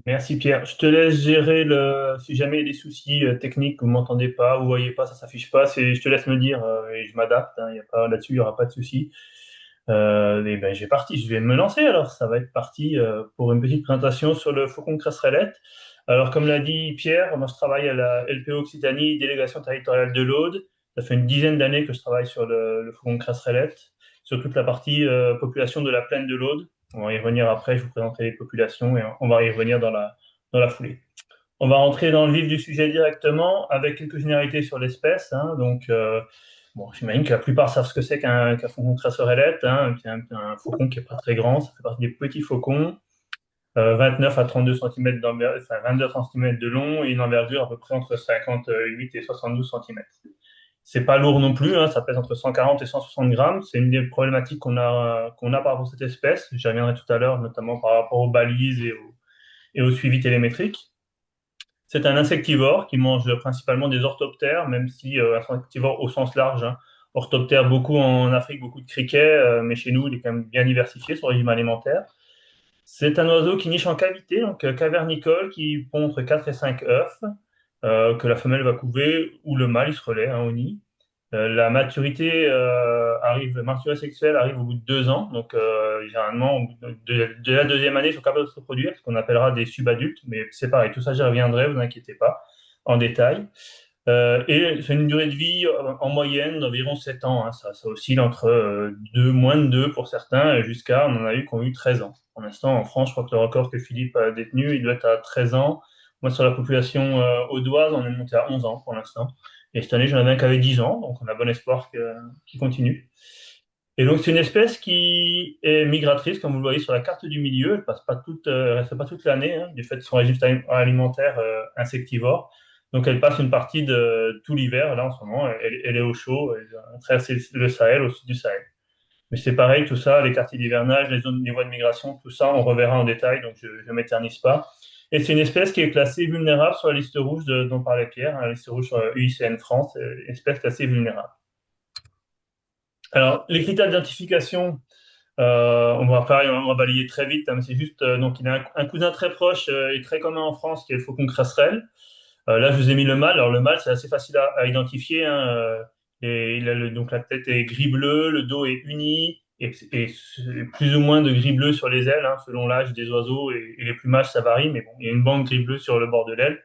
Merci Pierre. Je te laisse gérer si jamais il y a des soucis techniques, vous m'entendez pas, vous voyez pas, ça s'affiche pas, je te laisse me dire et je m'adapte. Il y a pas là-dessus, il y aura pas de soucis. Et ben je vais me lancer alors. Ça va être parti pour une petite présentation sur le faucon cressrelette. Alors comme l'a dit Pierre, moi je travaille à la LPO Occitanie, délégation territoriale de l'Aude. Ça fait une dizaine d'années que je travaille sur le faucon cressrelette, sur toute la partie population de la plaine de l'Aude. On va y revenir après, je vous présenterai les populations et on va y revenir dans la foulée. On va rentrer dans le vif du sujet directement avec quelques généralités sur l'espèce, hein. Bon, j'imagine que la plupart savent ce que c'est qu'un faucon crassorellette, hein, qui est un faucon qui est pas très grand, ça fait partie des petits faucons, 29 à 32 cm d'envergure, enfin 22 cm de long et une envergure à peu près entre 58 et 72 cm. C'est pas lourd non plus, hein, ça pèse entre 140 et 160 grammes. C'est une des problématiques qu'on a par rapport à cette espèce. J'y reviendrai tout à l'heure, notamment par rapport aux balises et au suivi télémétrique. C'est un insectivore qui mange principalement des orthoptères, même si insectivore au sens large, hein. Orthoptères beaucoup en Afrique, beaucoup de criquets, mais chez nous, il est quand même bien diversifié, son régime alimentaire. C'est un oiseau qui niche en cavité, donc cavernicole, qui pond entre 4 et 5 œufs, que la femelle va couver, ou le mâle, il se relaie hein, au nid. La maturité maturité sexuelle arrive au bout de 2 ans, donc généralement au bout de la deuxième année, ils sont capables de se reproduire, ce qu'on appellera des subadultes, mais c'est pareil, tout ça j'y reviendrai, vous inquiétez pas, en détail. Et c'est une durée de vie en moyenne d'environ 7 ans, hein. Ça oscille entre moins de 2 pour certains, et jusqu'à, on en a eu qui ont eu 13 ans. Pour l'instant, en France, je crois que le record que Philippe a détenu, il doit être à 13 ans. Moi, sur la population audoise, on est monté à 11 ans pour l'instant. Et cette année, j'en avais un qui avait 10 ans, donc on a bon espoir qu'il continue. Et donc, c'est une espèce qui est migratrice, comme vous le voyez sur la carte du milieu. Elle reste pas toute l'année, hein, du fait de son régime alimentaire insectivore. Donc, elle passe une partie de tout l'hiver. Là, en ce moment, elle est au chaud. Elle traverse le Sahel, au sud du Sahel. Mais c'est pareil, tout ça, les quartiers d'hivernage, les voies de migration, tout ça, on reverra en détail, donc je ne m'éternise pas. Et c'est une espèce qui est classée vulnérable sur la liste rouge dont parlait Pierre, hein, la liste rouge sur UICN France, espèce classée vulnérable. Alors, les critères d'identification, on va balayer très vite, hein, mais c'est juste, donc il a un cousin très proche et très commun en France qui est le faucon crasserelle. Là, je vous ai mis le mâle. Alors, le mâle, c'est assez facile à identifier, hein, et donc la tête est gris-bleu, le dos est uni, et plus ou moins de gris-bleu sur les ailes, hein, selon l'âge des oiseaux, et les plumages, ça varie, mais bon, il y a une bande gris-bleu sur le bord de l'aile.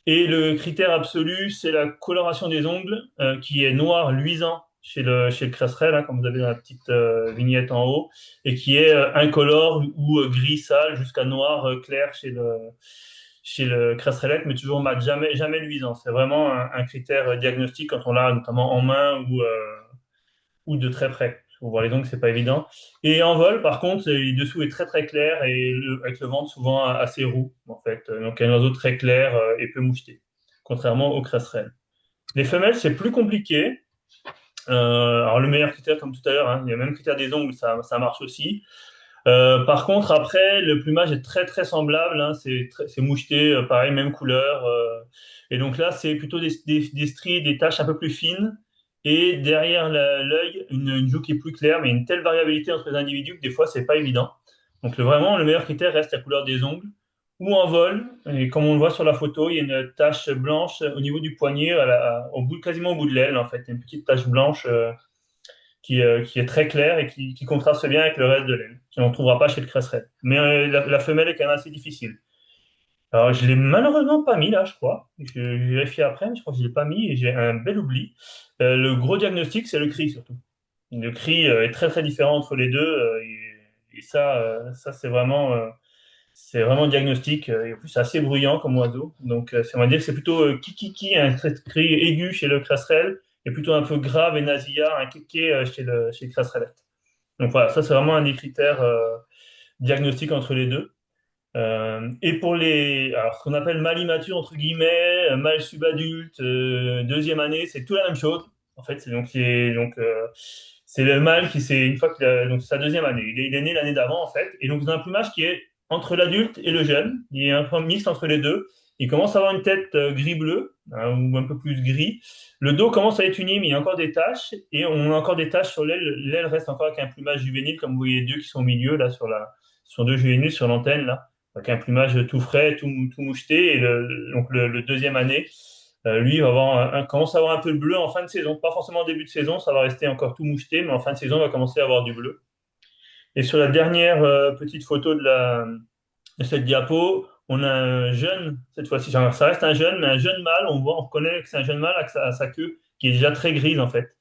Et le critère absolu, c'est la coloration des ongles, qui est noir luisant chez le cresserelle, hein, comme vous avez dans la petite vignette en haut, et qui est incolore ou gris sale jusqu'à noir clair chez le cresserellette, mais toujours mat, jamais luisant. C'est vraiment un critère diagnostique quand on l'a notamment en main ou de très près. Pour voir les ongles, c'est pas évident. Et en vol, par contre, le dessous est très très clair et avec le ventre souvent assez roux, en fait. Donc un oiseau très clair et peu moucheté, contrairement aux cresserelles. Les femelles, c'est plus compliqué. Alors le meilleur critère, comme tout à l'heure, hein, il y a même le critère des ongles, ça marche aussi. Par contre, après, le plumage est très très semblable, hein, c'est moucheté, pareil, même couleur. Et donc là, c'est plutôt des stries, des taches un peu plus fines. Et derrière l'œil, une joue qui est plus claire, mais une telle variabilité entre les individus que des fois, c'est pas évident. Donc vraiment, le meilleur critère reste la couleur des ongles. Ou en vol, et comme on le voit sur la photo, il y a une tache blanche au niveau du poignet, quasiment au bout de l'aile, en fait. Une petite tache blanche qui est très clair et qui contraste bien avec le reste de l'aile, qu'on ne trouvera pas chez le cresserelle. Mais la femelle est quand même assez difficile. Alors, je l'ai malheureusement pas mis là, je crois. Je vérifie après, mais je crois que je l'ai pas mis et j'ai un bel oubli. Le gros diagnostic, c'est le cri surtout. Le cri est très très différent entre les deux et ça c'est vraiment diagnostic. Et en plus, c'est assez bruyant comme oiseau. Donc, on va dire que c'est plutôt kikiki, un cri aigu chez le cresserelle, et plutôt un peu grave et nasillard, un kéké chez le cresserelle. Donc voilà, ça c'est vraiment un des critères diagnostiques entre les deux. Et pour alors ce qu'on appelle mâle immature entre guillemets, mâle subadulte, deuxième année, c'est tout la même chose. En fait, c'est le mâle qui c'est une fois qu'il a donc c'est sa deuxième année. Il est né l'année d'avant en fait, et donc c'est un plumage qui est entre l'adulte et le jeune. Il est un peu mixte entre les deux. Il commence à avoir une tête gris-bleu, hein, ou un peu plus gris. Le dos commence à être uni, mais il y a encore des taches, et on a encore des taches sur l'aile. L'aile reste encore avec un plumage juvénile, comme vous voyez les deux qui sont au milieu là sur la, ce sont deux juvéniles sur l'antenne là. avec un plumage tout frais, tout moucheté. Et donc le deuxième année, lui, il va avoir commence à avoir un peu de bleu en fin de saison. Pas forcément en début de saison, ça va rester encore tout moucheté, mais en fin de saison, on va commencer à avoir du bleu. Et sur la dernière petite photo de cette diapo, on a un jeune, cette fois-ci, ça reste un jeune, mais un jeune mâle, on reconnaît que c'est un jeune mâle avec sa queue qui est déjà très grise en fait.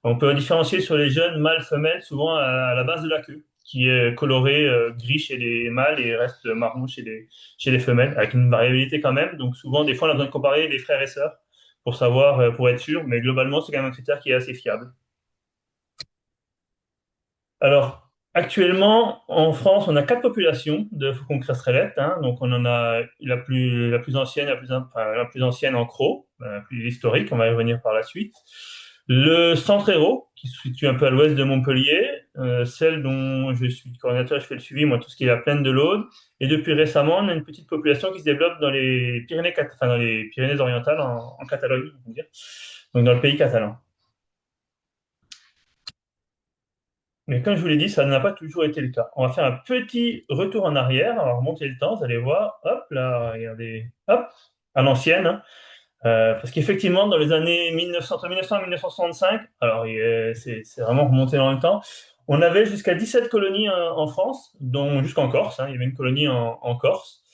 On peut différencier sur les jeunes mâles femelles souvent à la base de la queue, qui est colorée gris chez les mâles et reste marron chez les femelles, avec une variabilité quand même. Donc souvent, des fois, on a besoin de comparer les frères et sœurs pour savoir, pour être sûr, mais globalement, c'est quand même un critère qui est assez fiable. Alors, actuellement, en France, on a quatre populations de faucons crastrellettes, hein. Donc, on en a la plus ancienne, la plus ancienne en Cros, la plus historique, on va y revenir par la suite. Le centre Hérault, qui se situe un peu à l'ouest de Montpellier, celle dont je suis coordinateur, je fais le suivi, moi, tout ce qui est la plaine de l'Aude. Et depuis récemment, on a une petite population qui se développe dans les Pyrénées, enfin, dans les Pyrénées-Orientales, en Catalogne, on va dire. Donc, dans le pays catalan. Mais comme je vous l'ai dit, ça n'a pas toujours été le cas. On va faire un petit retour en arrière, on va remonter le temps, vous allez voir, hop, là, regardez, hop, à l'ancienne, hein. Parce qu'effectivement, dans les années 1900, entre 1900 et 1965, alors c'est vraiment remonté dans le temps, on avait jusqu'à 17 colonies en France, dont jusqu'en Corse, hein, il y avait une colonie en Corse.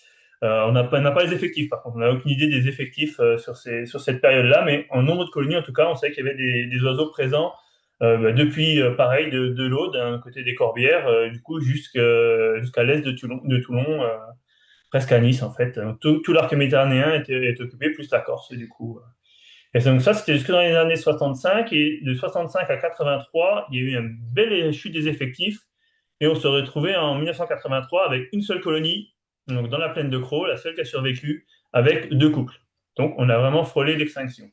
On n'a pas les effectifs, par contre, on n'a aucune idée des effectifs sur cette période-là, mais en nombre de colonies, en tout cas, on sait qu'il y avait des oiseaux présents depuis, pareil, de l'Aude, d'un côté des Corbières, du coup, jusqu'à l'est de Toulon presque à Nice, en fait. Tout l'arc méditerranéen est occupé, plus la Corse, du coup. Et donc ça, c'était jusque dans les années 65, et de 65 à 83, il y a eu une belle chute des effectifs, et on se retrouvait en 1983 avec une seule colonie, donc dans la plaine de Cros, la seule qui a survécu, avec deux couples. Donc on a vraiment frôlé l'extinction.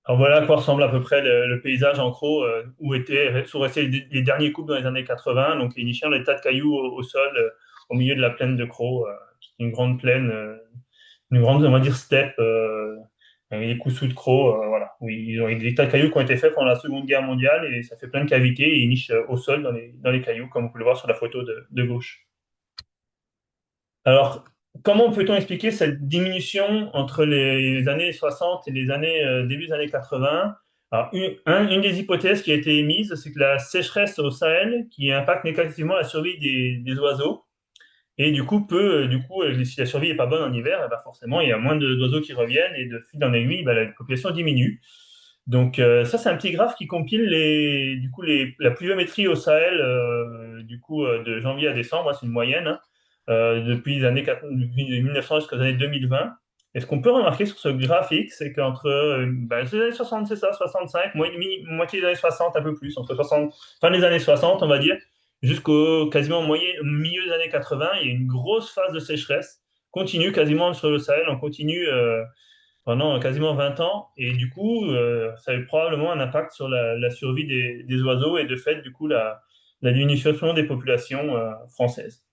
Alors voilà à quoi ressemble à peu près le paysage en Cros, sont restés les derniers couples dans les années 80, donc les nichés, des tas de cailloux au sol, au milieu de la plaine de Cros, qui est une grande plaine, une grande, on va dire, steppe, avec des coussous de crocs, voilà. Oui, ils ont des tas de cailloux qui ont été faits pendant la Seconde Guerre mondiale et ça fait plein de cavités et ils nichent au sol dans les cailloux, comme vous pouvez le voir sur la photo de gauche. Alors, comment peut-on expliquer cette diminution entre les années 60 et les années, début des années 80? Alors, une des hypothèses qui a été émise, c'est que la sécheresse au Sahel, qui impacte négativement la survie des oiseaux, et du coup, si la survie n'est pas bonne en hiver, eh ben forcément, il y a moins d'oiseaux qui reviennent et de fil en aiguille, ben, la population diminue. Donc ça, c'est un petit graphe qui compile la pluviométrie au Sahel, de janvier à décembre, hein, c'est une moyenne, hein, depuis depuis 1900 jusqu'aux années 2020. Et ce qu'on peut remarquer sur ce graphique, c'est qu'entre les années 60, c'est ça, 65, moitié des années 60, un peu plus, entre 60, fin des années 60, on va dire, jusqu'au quasiment milieu des années 80, il y a une grosse phase de sécheresse, continue quasiment sur le Sahel, on continue pendant quasiment 20 ans. Et du coup, ça a eu probablement un impact sur la survie des oiseaux et de fait, du coup, la diminution des populations françaises.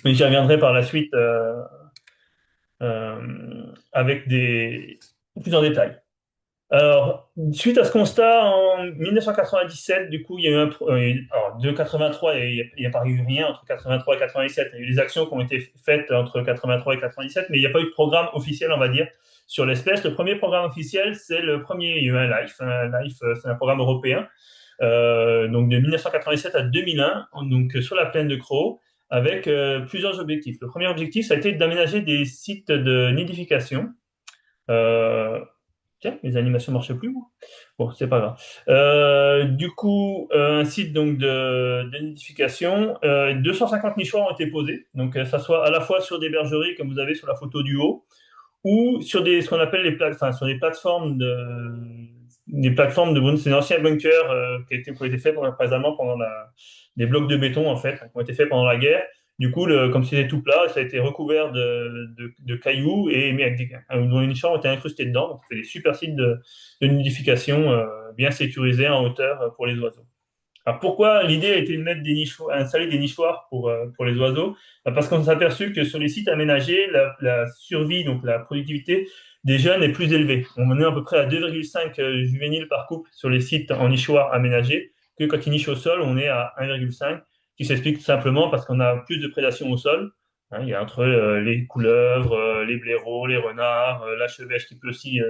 Mais j'y reviendrai par la suite avec plus en détail. Alors, suite à ce constat, en 1997, du coup, il y a eu alors, de 83, il n'y a pas eu rien entre 83 et 97. Il y a eu des actions qui ont été faites entre 83 et 97, mais il n'y a pas eu de programme officiel, on va dire, sur l'espèce. Le premier programme officiel, c'est le premier, il y a eu un LIFE. Un LIFE, c'est un programme européen, donc de 1987 à 2001, donc sur la plaine de Cros, avec plusieurs objectifs. Le premier objectif, ça a été d'aménager des sites de nidification. Euh, Tiens, les animations marchent plus, moi. Bon, c'est pas grave. Un site donc de nidification. 250 nichoirs ont été posés. Donc, ça soit à la fois sur des bergeries, comme vous avez sur la photo du haut, ou sur ce qu'on appelle sur des plateformes c'est un ancien bunker qui a été fait précédemment pendant des blocs de béton en fait, qui ont été faits pendant la guerre. Du coup, comme c'était tout plat, ça a été recouvert de cailloux et mis avec dont les nichoirs ont été incrustés dedans. Donc, ça fait des super sites de nidification bien sécurisés en hauteur pour les oiseaux. Alors pourquoi l'idée a été de mettre installer des nichoirs pour les oiseaux? Parce qu'on s'est aperçu que sur les sites aménagés, la survie, donc la productivité des jeunes est plus élevée. On est à peu près à 2,5 juvéniles par couple sur les sites en nichoirs aménagés, que quand ils nichent au sol, on est à 1,5. qui s'explique tout simplement parce qu'on a plus de prédation au sol. Hein, il y a entre les couleuvres, les blaireaux, les renards, la chevêche qui peut aussi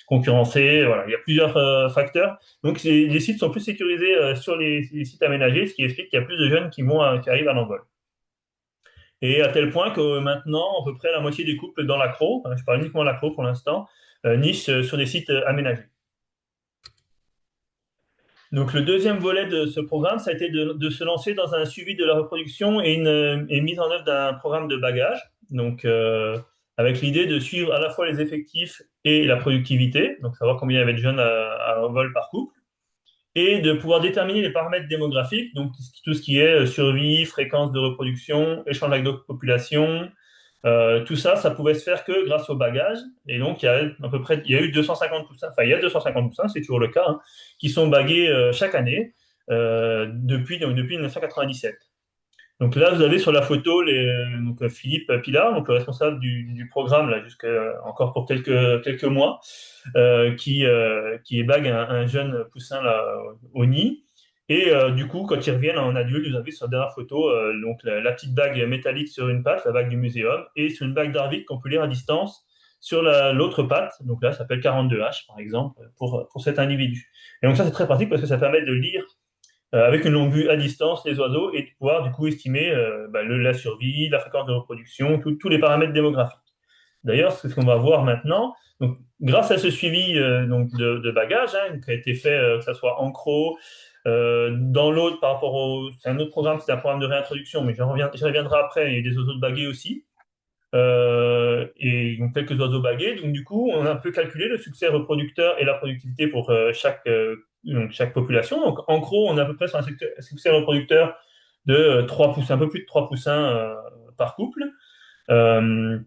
concurrencer. Voilà, il y a plusieurs facteurs. Donc les sites sont plus sécurisés sur les sites aménagés, ce qui explique qu'il y a plus de jeunes qui arrivent à l'envol. Et à tel point que maintenant, à peu près la moitié des couples dans l'accro, hein, je parle uniquement de l'accro pour l'instant, nichent sur des sites aménagés. Donc le deuxième volet de ce programme, ça a été de se lancer dans un suivi de la reproduction et mise en œuvre d'un programme de bagage. Donc avec l'idée de suivre à la fois les effectifs et la productivité, donc savoir combien il y avait de jeunes à vol par couple, et de pouvoir déterminer les paramètres démographiques, donc tout ce qui est survie, fréquence de reproduction, échange avec d'autres populations. Tout ça, ça pouvait se faire que grâce au bagage. Et donc, il y a à peu près, il y a eu 250 poussins, enfin, il y a 250 poussins, c'est toujours le cas, hein, qui sont bagués chaque année depuis 1997. Donc là, vous avez sur la photo Philippe Pilar, donc le responsable du programme là jusqu'à encore pour quelques mois, qui bague un jeune poussin là au nid. Et du coup, quand ils reviennent en adulte, vous avez sur la dernière photo donc la petite bague métallique sur une patte, la bague du muséum, et sur une bague d'Arvik qu'on peut lire à distance sur l'autre patte. Donc là, ça s'appelle 42H par exemple pour cet individu. Et donc ça, c'est très pratique parce que ça permet de lire avec une longue vue à distance les oiseaux et de pouvoir du coup estimer la survie, la fréquence de reproduction, tous les paramètres démographiques. D'ailleurs, c'est ce qu'on va voir maintenant. Donc, grâce à ce suivi de bagages qui a été fait, que ce soit en CRO, dans l'autre par rapport au... C'est un autre programme, c'est un programme de réintroduction, mais j'y reviendrai après, il y a des oiseaux de baguets aussi. Et donc quelques oiseaux baguets. Donc du coup, on a un peu calculé le succès reproducteur et la productivité pour chaque population. Donc en gros, on est à peu près sur un succès reproducteur de 3 poussins, un peu plus de 3 poussins par couple. Euh,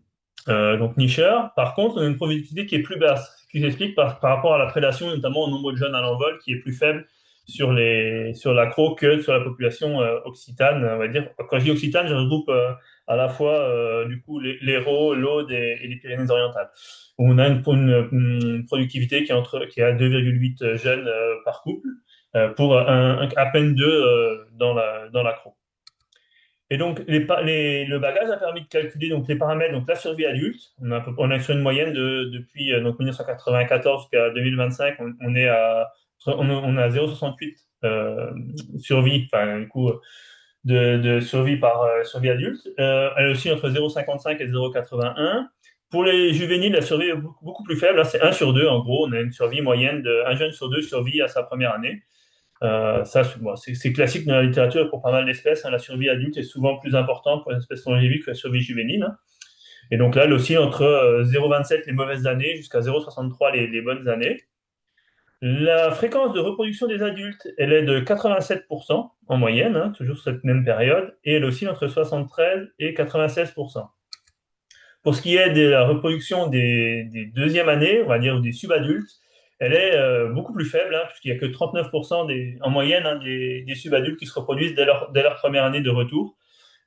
donc nicheur. Par contre, on a une productivité qui est plus basse, ce qui s'explique par rapport à la prédation, notamment au nombre de jeunes à l'envol, qui est plus faible sur l'accro que sur la population occitane, on va dire. Quand je dis occitane, je regroupe à la fois du coup l'Hérault, l'Aude et les Pyrénées-Orientales. Où on a une productivité qui est à 2,8 jeunes par couple pour à peine deux dans l'accro. Et donc, le bagage a permis de calculer donc, les paramètres, donc la survie adulte. On a sur une moyenne depuis 1994 jusqu'à 2025, on est à 0,68 survie, enfin, du coup, de survie par survie adulte. Elle est aussi entre 0,55 et 0,81. Pour les juvéniles, la survie est beaucoup plus faible. Là, c'est 1 sur 2, en gros. On a une survie moyenne de 1 jeune sur 2 survit à sa première année. Ça, bon, c'est classique dans la littérature pour pas mal d'espèces. Hein. La survie adulte est souvent plus importante pour les espèces longévives que la survie juvénile. Hein. Et donc là, elle oscille entre 0,27 les mauvaises années jusqu'à 0,63 les bonnes années. La fréquence de reproduction des adultes, elle est de 87% en moyenne, hein, toujours sur cette même période, et elle oscille entre 73 et 96%. Pour ce qui est de la reproduction des deuxièmes années, on va dire des subadultes, elle est beaucoup plus faible, hein, puisqu'il n'y a que 39% en moyenne des subadultes qui se reproduisent dès leur première année de retour.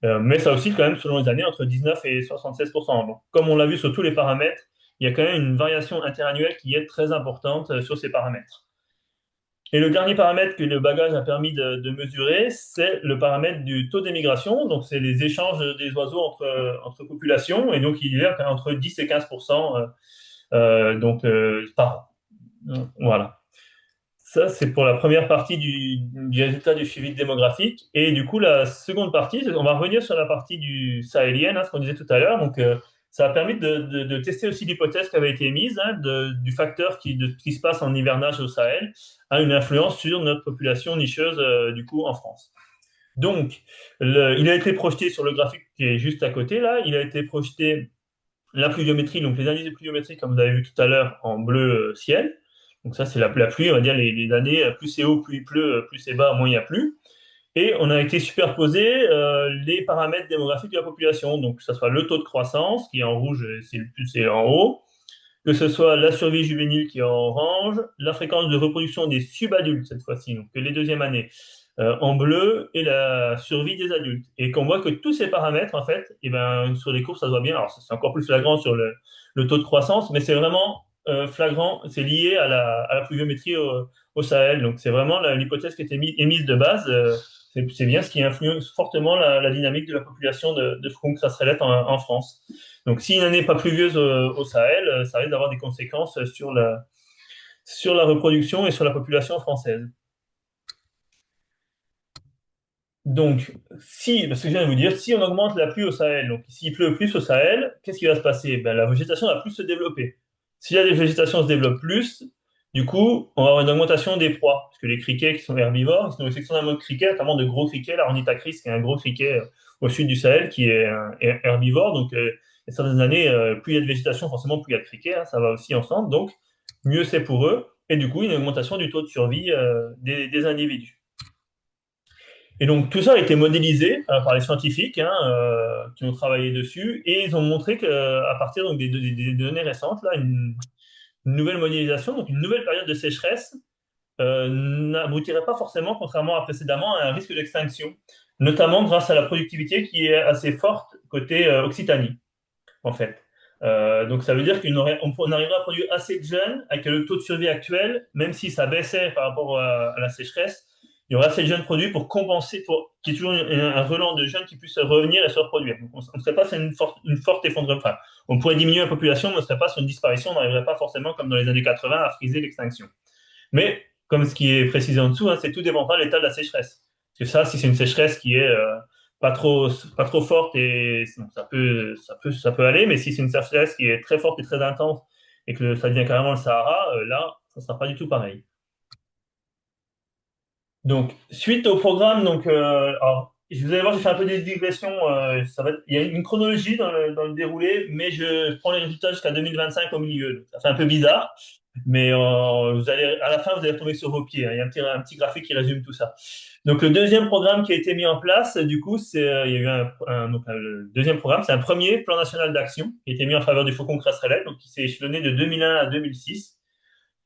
Mais ça oscille quand même selon les années entre 19 et 76%. Donc, comme on l'a vu sur tous les paramètres, il y a quand même une variation interannuelle qui est très importante sur ces paramètres. Et le dernier paramètre que le bagage a permis de mesurer, c'est le paramètre du taux d'émigration. Donc, c'est les échanges des oiseaux entre populations. Et donc, il est entre 10 et 15% par an. Voilà. Ça, c'est pour la première partie du résultat du suivi démographique. Et du coup, la seconde partie, on va revenir sur la partie du sahélienne, hein, ce qu'on disait tout à l'heure. Donc, ça a permis de tester aussi l'hypothèse qui avait été émise du facteur qui se passe en hivernage au Sahel a une influence sur notre population nicheuse, du coup, en France. Donc, il a été projeté sur le graphique qui est juste à côté, là. Il a été projeté la pluviométrie, donc les indices de pluviométrie, comme vous avez vu tout à l'heure, en bleu ciel. Donc ça, c'est la pluie, on va dire les années, plus c'est haut, plus il pleut, plus c'est bas, moins il n'y a plu. Et on a été superposé les paramètres démographiques de la population, donc que ce soit le taux de croissance, qui est en rouge, c'est le plus c'est en haut, que ce soit la survie juvénile qui est en orange, la fréquence de reproduction des subadultes cette fois-ci, donc les deuxièmes années, en bleu, et la survie des adultes. Et qu'on voit que tous ces paramètres, en fait, et ben, sur les courbes, ça se voit bien. Alors, c'est encore plus flagrant sur le taux de croissance, mais c'est vraiment flagrant, c'est lié à la pluviométrie au Sahel. Donc, c'est vraiment l'hypothèse qui était émise de base. C'est bien ce qui influence fortement la dynamique de la population de faucons crasserellettes en France. Donc, si une année n'est pas pluvieuse au Sahel, ça risque d'avoir des conséquences sur la reproduction et sur la population française. Donc, si, parce que je viens de vous dire, si on augmente la pluie au Sahel, donc s'il pleut plus au Sahel, qu'est-ce qui va se passer? Ben, la végétation va plus se développer. Si la végétation se développe plus, du coup, on va avoir une augmentation des proies, parce que les criquets qui sont herbivores, ils sont exceptionnellement de criquets, notamment de gros criquets, la Ornithacris, qui est un gros criquet au sud du Sahel, qui est un herbivore. Donc, il y a certaines années, plus il y a de végétation, forcément, plus il y a de criquets, hein, ça va aussi ensemble. Donc, mieux c'est pour eux. Et du coup, une augmentation du taux de survie des individus. Et donc tout ça a été modélisé par les scientifiques hein, qui ont travaillé dessus et ils ont montré qu'à partir donc, des données récentes, là, une nouvelle modélisation, donc une nouvelle période de sécheresse, n'aboutirait pas forcément, contrairement à précédemment, à un risque d'extinction, notamment grâce à la productivité qui est assez forte côté Occitanie, en fait. Donc ça veut dire on arriverait à produire assez de jeunes avec le taux de survie actuel, même si ça baissait par rapport à la sécheresse, il y aurait assez de jeunes produits pour compenser, pour qu'il y ait toujours un relan de jeunes qui puissent revenir et se reproduire. Donc on ne serait pas sur une forte effondrement. Enfin, on pourrait diminuer la population, mais on ne serait pas sur une disparition, on n'arriverait pas forcément comme dans les années 80 à friser l'extinction. Mais comme ce qui est précisé en dessous, hein, c'est tout dépendra de l'état de la sécheresse. Parce que ça, si c'est une sécheresse qui est pas trop, pas trop forte, et ça peut aller, mais si c'est une sécheresse qui est très forte et très intense et que ça devient carrément le Sahara, là, ça sera pas du tout pareil. Donc, suite au programme, alors, je vous allez voir, j'ai fait un peu des digressions. Il y a une chronologie dans le déroulé, mais je prends les résultats jusqu'à 2025 au milieu. Donc, ça fait un peu bizarre, mais à la fin, vous allez retomber sur vos pieds, hein. Il y a un petit graphique qui résume tout ça. Donc, le deuxième programme qui a été mis en place, du coup, il y a eu le deuxième programme, c'est un premier plan national d'action qui a été mis en faveur du faucon crasserelle, donc qui s'est échelonné de 2001 à 2006.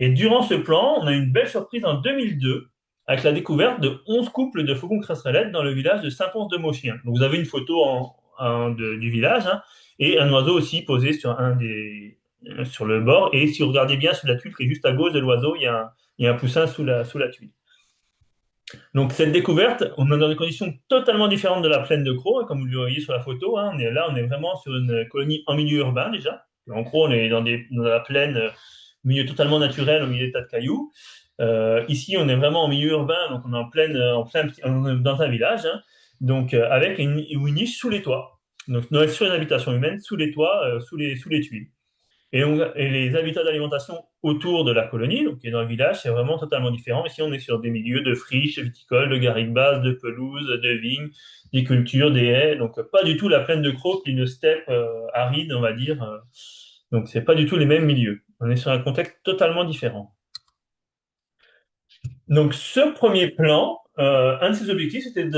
Et durant ce plan, on a eu une belle surprise en 2002 avec la découverte de 11 couples de faucons crasserellettes dans le village de Saint-Pons-de-Mauchien. Donc vous avez une photo du village hein, et un oiseau aussi posé sur le bord. Et si vous regardez bien sur la tuile qui est juste à gauche de l'oiseau, il y a un poussin sous la tuile. Donc cette découverte, on est dans des conditions totalement différentes de la plaine de Crau, hein, comme vous le voyez sur la photo. Hein, on est vraiment sur une colonie en milieu urbain déjà. En gros, on est dans la plaine, milieu totalement naturel, au milieu des tas de cailloux. Ici, on est vraiment en milieu urbain, donc on est on est dans un village, hein, donc avec une niche sous les toits. Donc on est sur une habitation humaine sous les toits, sous les tuiles. Et les habitats d'alimentation autour de la colonie, donc qui est dans le village, c'est vraiment totalement différent. Ici, on est sur des milieux de friches viticoles, de garrigues basses, de pelouses, de vignes, des cultures, des haies. Donc, pas du tout la plaine de Cros, qui est une steppe aride, on va dire. Donc, c'est pas du tout les mêmes milieux. On est sur un contexte totalement différent. Donc, ce premier plan, un de ses objectifs, c'était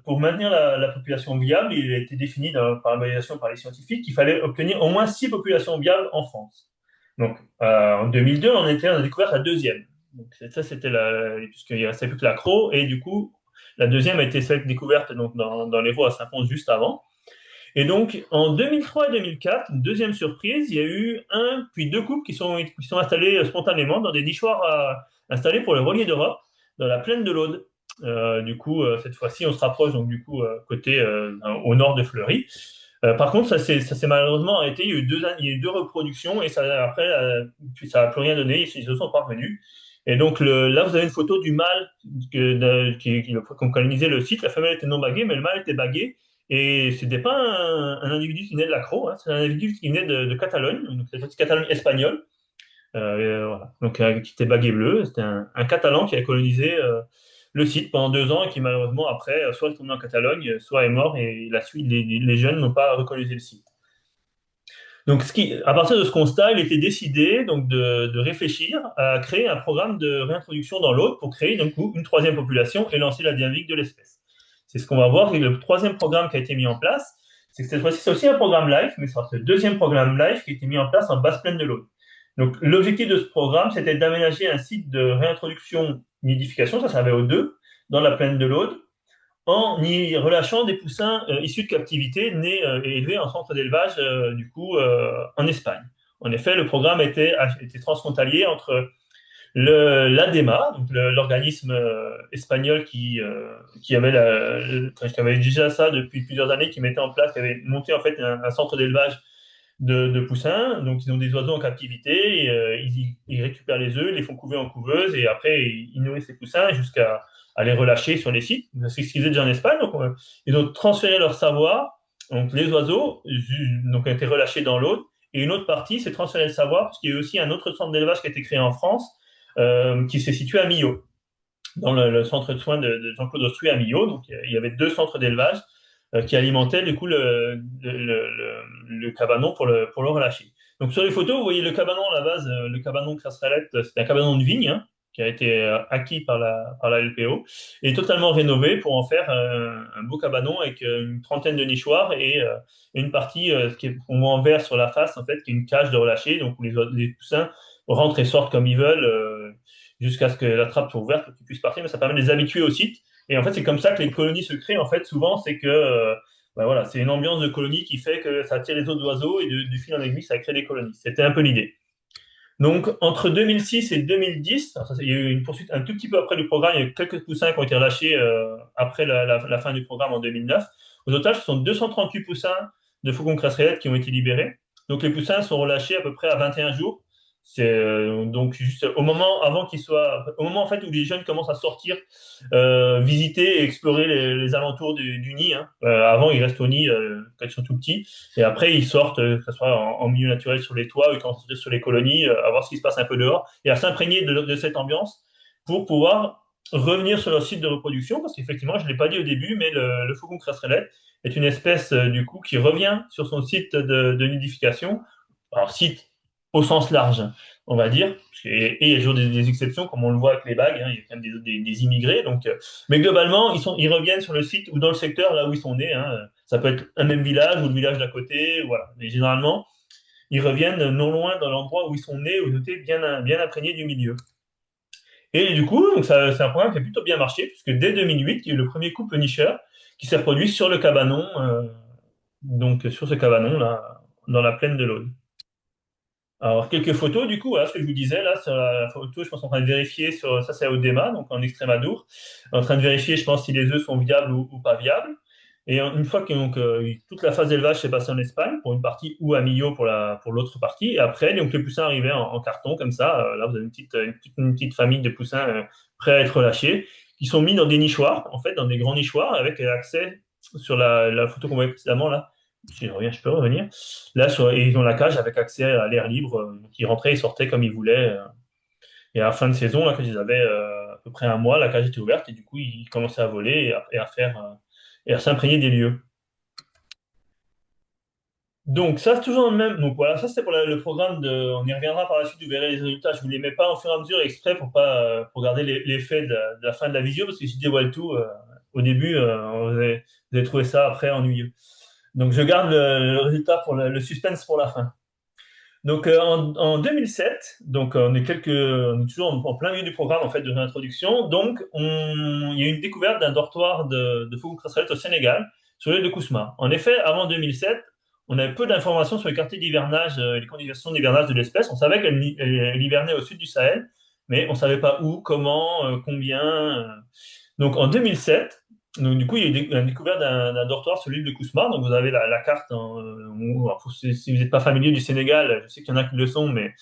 pour maintenir la population viable, il a été défini par la modélisation par les scientifiques qu'il fallait obtenir au moins 6 populations viables en France. Donc, en 2002, on a découvert la deuxième. Donc, ça, puisqu'il ne restait plus que la Crau, et du coup, la deuxième a été celle découverte donc, dans l'Hérault à Saint-Pons juste avant. Et donc, en 2003 et 2004, une deuxième surprise, il y a eu un puis deux couples qui sont installés spontanément dans des nichoirs installés pour le relier d'Europe, dans la plaine de l'Aude. Du coup, cette fois-ci, on se rapproche donc du coup côté au nord de Fleury. Par contre, ça s'est malheureusement arrêté. Il y a eu deux reproductions et après, ça n'a plus rien donné. Ils se sont pas revenus. Et donc là, vous avez une photo du mâle qui colonisait le site. La femelle était non baguée, mais le mâle était bagué. Et c'était pas un individu qui venait de l'Accro, hein, c'est un individu qui venait de Catalogne, donc cette Catalogne espagnole, voilà. Donc qui était baguet bleu. C'était un Catalan qui a colonisé le site pendant 2 ans et qui malheureusement après soit est retourné en Catalogne, soit est mort et la suite, les jeunes n'ont pas recolonisé le site. Donc, à partir de ce constat, il était décidé donc de réfléchir à créer un programme de réintroduction dans l'autre pour créer donc une troisième population et lancer la dynamique de l'espèce. C'est ce qu'on va voir. Et le troisième programme qui a été mis en place, c'est que cette fois-ci, c'est aussi un programme LIFE, mais c'est le deuxième programme LIFE qui a été mis en place en basse plaine de l'Aude. Donc, l'objectif de ce programme, c'était d'aménager un site de réintroduction nidification, ça servait aux deux, dans la plaine de l'Aude, en y relâchant des poussins issus de captivité nés et élevés en centre d'élevage, en Espagne. En effet, le programme était transfrontalier entre L'ADEMA, donc l'organisme espagnol qui avait déjà ça depuis plusieurs années, qui mettait en place, qui avait monté en fait un centre d'élevage de poussins. Donc, ils ont des oiseaux en captivité, et, ils récupèrent les œufs, les font couver en couveuse, et après, ils nourrissent les poussins jusqu'à à les relâcher sur les sites. C'est ce qu'ils faisaient déjà en Espagne. Donc, ils ont transféré leur savoir. Donc, les oiseaux donc, ont été relâchés dans l'eau, et une autre partie s'est transféré le savoir, parce qu'il y a eu aussi un autre centre d'élevage qui a été créé en France, qui s'est situé à Millau, dans le centre de soins de Jean-Claude Ostruy à Millau. Donc, il y avait deux centres d'élevage qui alimentaient du coup le cabanon pour le relâcher. Donc sur les photos, vous voyez le cabanon à la base, le cabanon Crasrelette, c'est un cabanon de vigne, hein, qui a été acquis par la LPO, et totalement rénové pour en faire un beau cabanon avec une trentaine de nichoirs et une partie qui est qu'on voit en vert sur la face, en fait, qui est une cage de relâcher, donc où les poussins rentrent et sortent comme ils veulent, jusqu'à ce que la trappe soit ouverte pour qu'ils puissent partir, mais ça permet de les habituer au site. Et en fait, c'est comme ça que les colonies se créent. En fait, souvent, c'est que bah voilà, c'est une ambiance de colonie qui fait que ça attire les autres oiseaux, et du fil en aiguille, ça crée des colonies. C'était un peu l'idée. Donc, entre 2006 et 2010, alors ça, il y a eu une poursuite un tout petit peu après le programme. Il y a eu quelques poussins qui ont été relâchés après la fin du programme en 2009. Au total, ce sont 238 poussins de faucons crasserettes qui ont été libérés. Donc, les poussins sont relâchés à peu près à 21 jours. C'est donc juste au moment avant qu'ils soient, au moment en fait où les jeunes commencent à sortir, visiter et explorer les alentours du nid, hein. Avant, ils restent au nid quand ils sont tout petits. Et après, ils sortent, que ce soit en milieu naturel sur les toits, ou quand ils sont sur les colonies, à voir ce qui se passe un peu dehors, et à s'imprégner de cette ambiance pour pouvoir revenir sur leur site de reproduction, parce qu'effectivement, je ne l'ai pas dit au début, mais le faucon crasserellette est une espèce du coup qui revient sur son site de nidification. Alors, site au sens large, on va dire, et il y a toujours des exceptions, comme on le voit avec les bagues, hein, il y a quand même des immigrés, donc, mais globalement, ils reviennent sur le site ou dans le secteur là où ils sont nés, hein. Ça peut être un même village ou le village d'à côté, voilà. Mais généralement, ils reviennent non loin dans l'endroit où ils sont nés, où ils étaient bien imprégnés du milieu. Et du coup, donc c'est un programme qui a plutôt bien marché, puisque dès 2008, il y a eu le premier couple nicheur qui s'est reproduit sur le cabanon, donc sur ce cabanon là, dans la plaine de l'Aude. Alors, quelques photos, du coup, voilà ce que je vous disais, là, sur la photo, je pense en train de vérifier sur, ça c'est à Odema, donc en Extrémadour, en train de vérifier, je pense, si les œufs sont viables ou pas viables. Et une fois que donc, toute la phase d'élevage s'est passée en Espagne, pour une partie, ou à Millau pour l'autre partie, et après, donc, les poussins arrivaient en carton, comme ça, là, vous avez une petite famille de poussins prêts à être relâchés, qui sont mis dans des nichoirs, en fait, dans des grands nichoirs, avec accès sur la photo qu'on voyait précédemment, là, si je reviens, je peux revenir. Là, et ils ont la cage avec accès à l'air libre. Donc, ils rentraient et sortaient comme ils voulaient. Et à la fin de saison, là, quand ils avaient à peu près un mois, la cage était ouverte, et du coup, ils commençaient à voler et à faire et à s'imprégner des lieux. Donc, ça, c'est toujours dans le même. Donc, voilà, ça, c'était pour le programme de. On y reviendra par la suite, vous verrez les résultats. Je ne vous les mets pas au fur et à mesure exprès pour pas pour garder l'effet de la fin de la visio, parce que si je dévoile tout au début, vous avez trouvé ça après ennuyeux. Donc, je garde le résultat pour le suspense pour la fin. Donc en 2007, donc on est toujours en plein milieu du programme en fait de réintroduction. Donc il y a eu une découverte d'un dortoir de faucon crasserette au Sénégal sur l'île de Kousma. En effet, avant 2007, on avait peu d'informations sur les quartiers d'hivernage et les conditions d'hivernage de l'espèce. On savait qu'elle hivernait au sud du Sahel, mais on ne savait pas où, comment, combien. Donc en 2007, donc, du coup, il y a eu un découvert d'un dortoir sur l'île de Kousma. Donc, vous avez la carte. Alors, si vous n'êtes pas familier du Sénégal, je sais qu'il y en a qui le sont, mais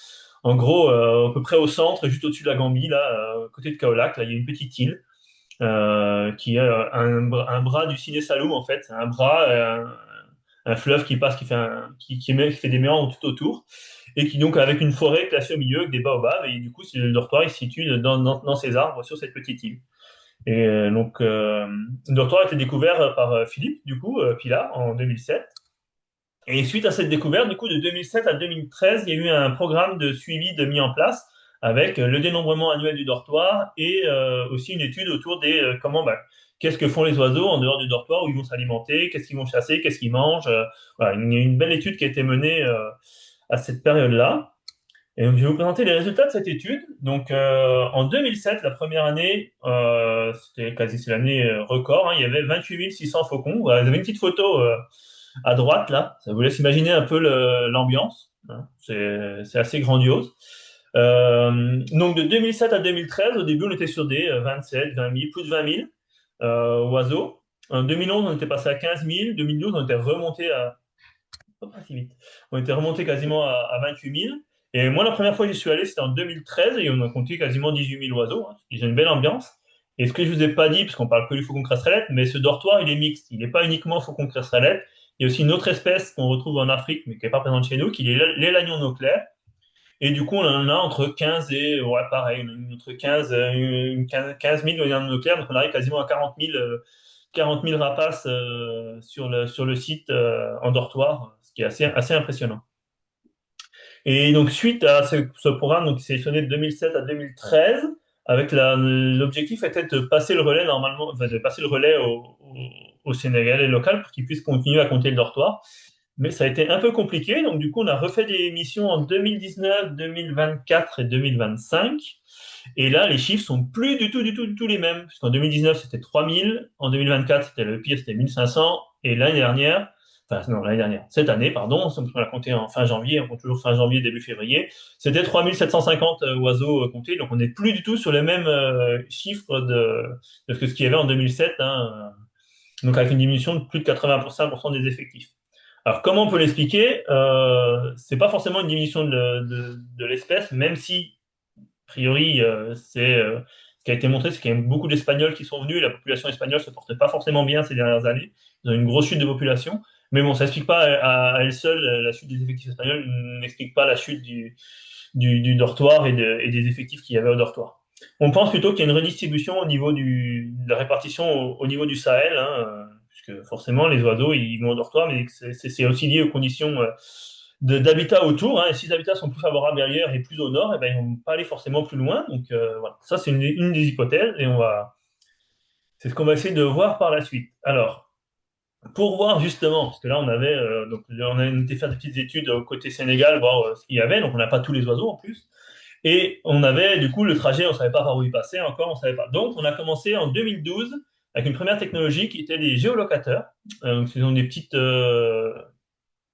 en gros, à peu près au centre, juste au-dessus de la Gambie, là, côté de Kaolack, là, il y a une petite île qui a un bras du Ciné Saloum, en fait. Un bras, un fleuve qui passe, qui fait des méandres tout autour, et qui, donc, avec une forêt classée au milieu, avec des baobabs. Et du coup, le dortoir, il se situe dans ces arbres, sur cette petite île. Et donc, le dortoir a été découvert par Philippe, du coup, Pilat, en 2007. Et suite à cette découverte, du coup, de 2007 à 2013, il y a eu un programme de suivi mis en place avec le dénombrement annuel du dortoir et aussi une étude autour des qu'est-ce que font les oiseaux en dehors du dortoir, où ils vont s'alimenter, qu'est-ce qu'ils vont chasser, qu'est-ce qu'ils mangent. Voilà, une belle étude qui a été menée à cette période-là. Et donc, je vais vous présenter les résultats de cette étude. Donc, en 2007, la première année, c'est l'année record, hein, il y avait 28 600 faucons. Voilà, vous avez une petite photo à droite, là. Ça vous laisse imaginer un peu l'ambiance, hein. C'est assez grandiose. Donc de 2007 à 2013, au début, on était sur des 27, 20 000, plus de 20 000 oiseaux. En 2011, on était passé à 15 000. 2012, on était remonté à pas si vite. On était remonté quasiment à 28 000. Et moi, la première fois que j'y suis allé, c'était en 2013 et on a compté quasiment 18 000 oiseaux. Hein. J'ai une belle ambiance. Et ce que je vous ai pas dit, parce qu'on parle que du faucon cressrelette, mais ce dortoir, il est mixte. Il n'est pas uniquement faucon cressrelette. Il y a aussi une autre espèce qu'on retrouve en Afrique, mais qui n'est pas présente chez nous, qui est l'élagnon noclaire. Et du coup, on en a entre 15 et, ouais, pareil, on a entre 15, 15 000 élagnons noclaires, donc on arrive quasiment à 40 000, 40 000 rapaces sur le site en dortoir, ce qui est assez impressionnant. Et donc, suite à ce programme, donc, sélectionné de 2007 à 2013, avec l'objectif était de passer le relais normalement, enfin, de passer le relais au Sénégalais local pour qu'ils puissent continuer à compter le dortoir. Mais ça a été un peu compliqué, donc du coup, on a refait des missions en 2019, 2024 et 2025. Et là, les chiffres sont plus du tout les mêmes. Puisqu'en 2019, c'était 3000, en 2024, c'était le pire, c'était 1500, et l'année dernière, enfin non, l'année dernière, cette année, pardon, on a compté en fin janvier, on compte toujours fin janvier, début février, c'était 3750 oiseaux comptés, donc on n'est plus du tout sur les mêmes chiffres de ce qu'il y avait en 2007, hein, donc avec une diminution de plus de 80% des effectifs. Alors, comment on peut l'expliquer? C'est pas forcément une diminution de l'espèce, même si a priori, ce qui a été montré, c'est qu'il y a beaucoup d'Espagnols qui sont venus. La population espagnole se portait pas forcément bien ces dernières années. Ils ont une grosse chute de population. Mais bon, ça explique pas à elle seule la chute des effectifs espagnols, n'explique pas la chute du dortoir et des effectifs qu'il y avait au dortoir. On pense plutôt qu'il y a une redistribution au niveau de la répartition au niveau du Sahel, hein, puisque forcément les oiseaux ils vont au dortoir, mais c'est aussi lié aux conditions d'habitat autour. Hein, et si les habitats sont plus favorables ailleurs et plus au nord, eh ben, ils vont pas aller forcément plus loin. Donc voilà, ça c'est une des hypothèses et c'est ce qu'on va essayer de voir par la suite. Alors, pour voir justement, parce que là on avait donc on a été faire des petites études au côté Sénégal, voir ce qu'il y avait. Donc on n'a pas tous les oiseaux en plus. Et on avait du coup le trajet, on savait pas par où il passait encore, on savait pas. Donc on a commencé en 2012 avec une première technologie qui était des géolocateurs. Donc ce sont des petites, je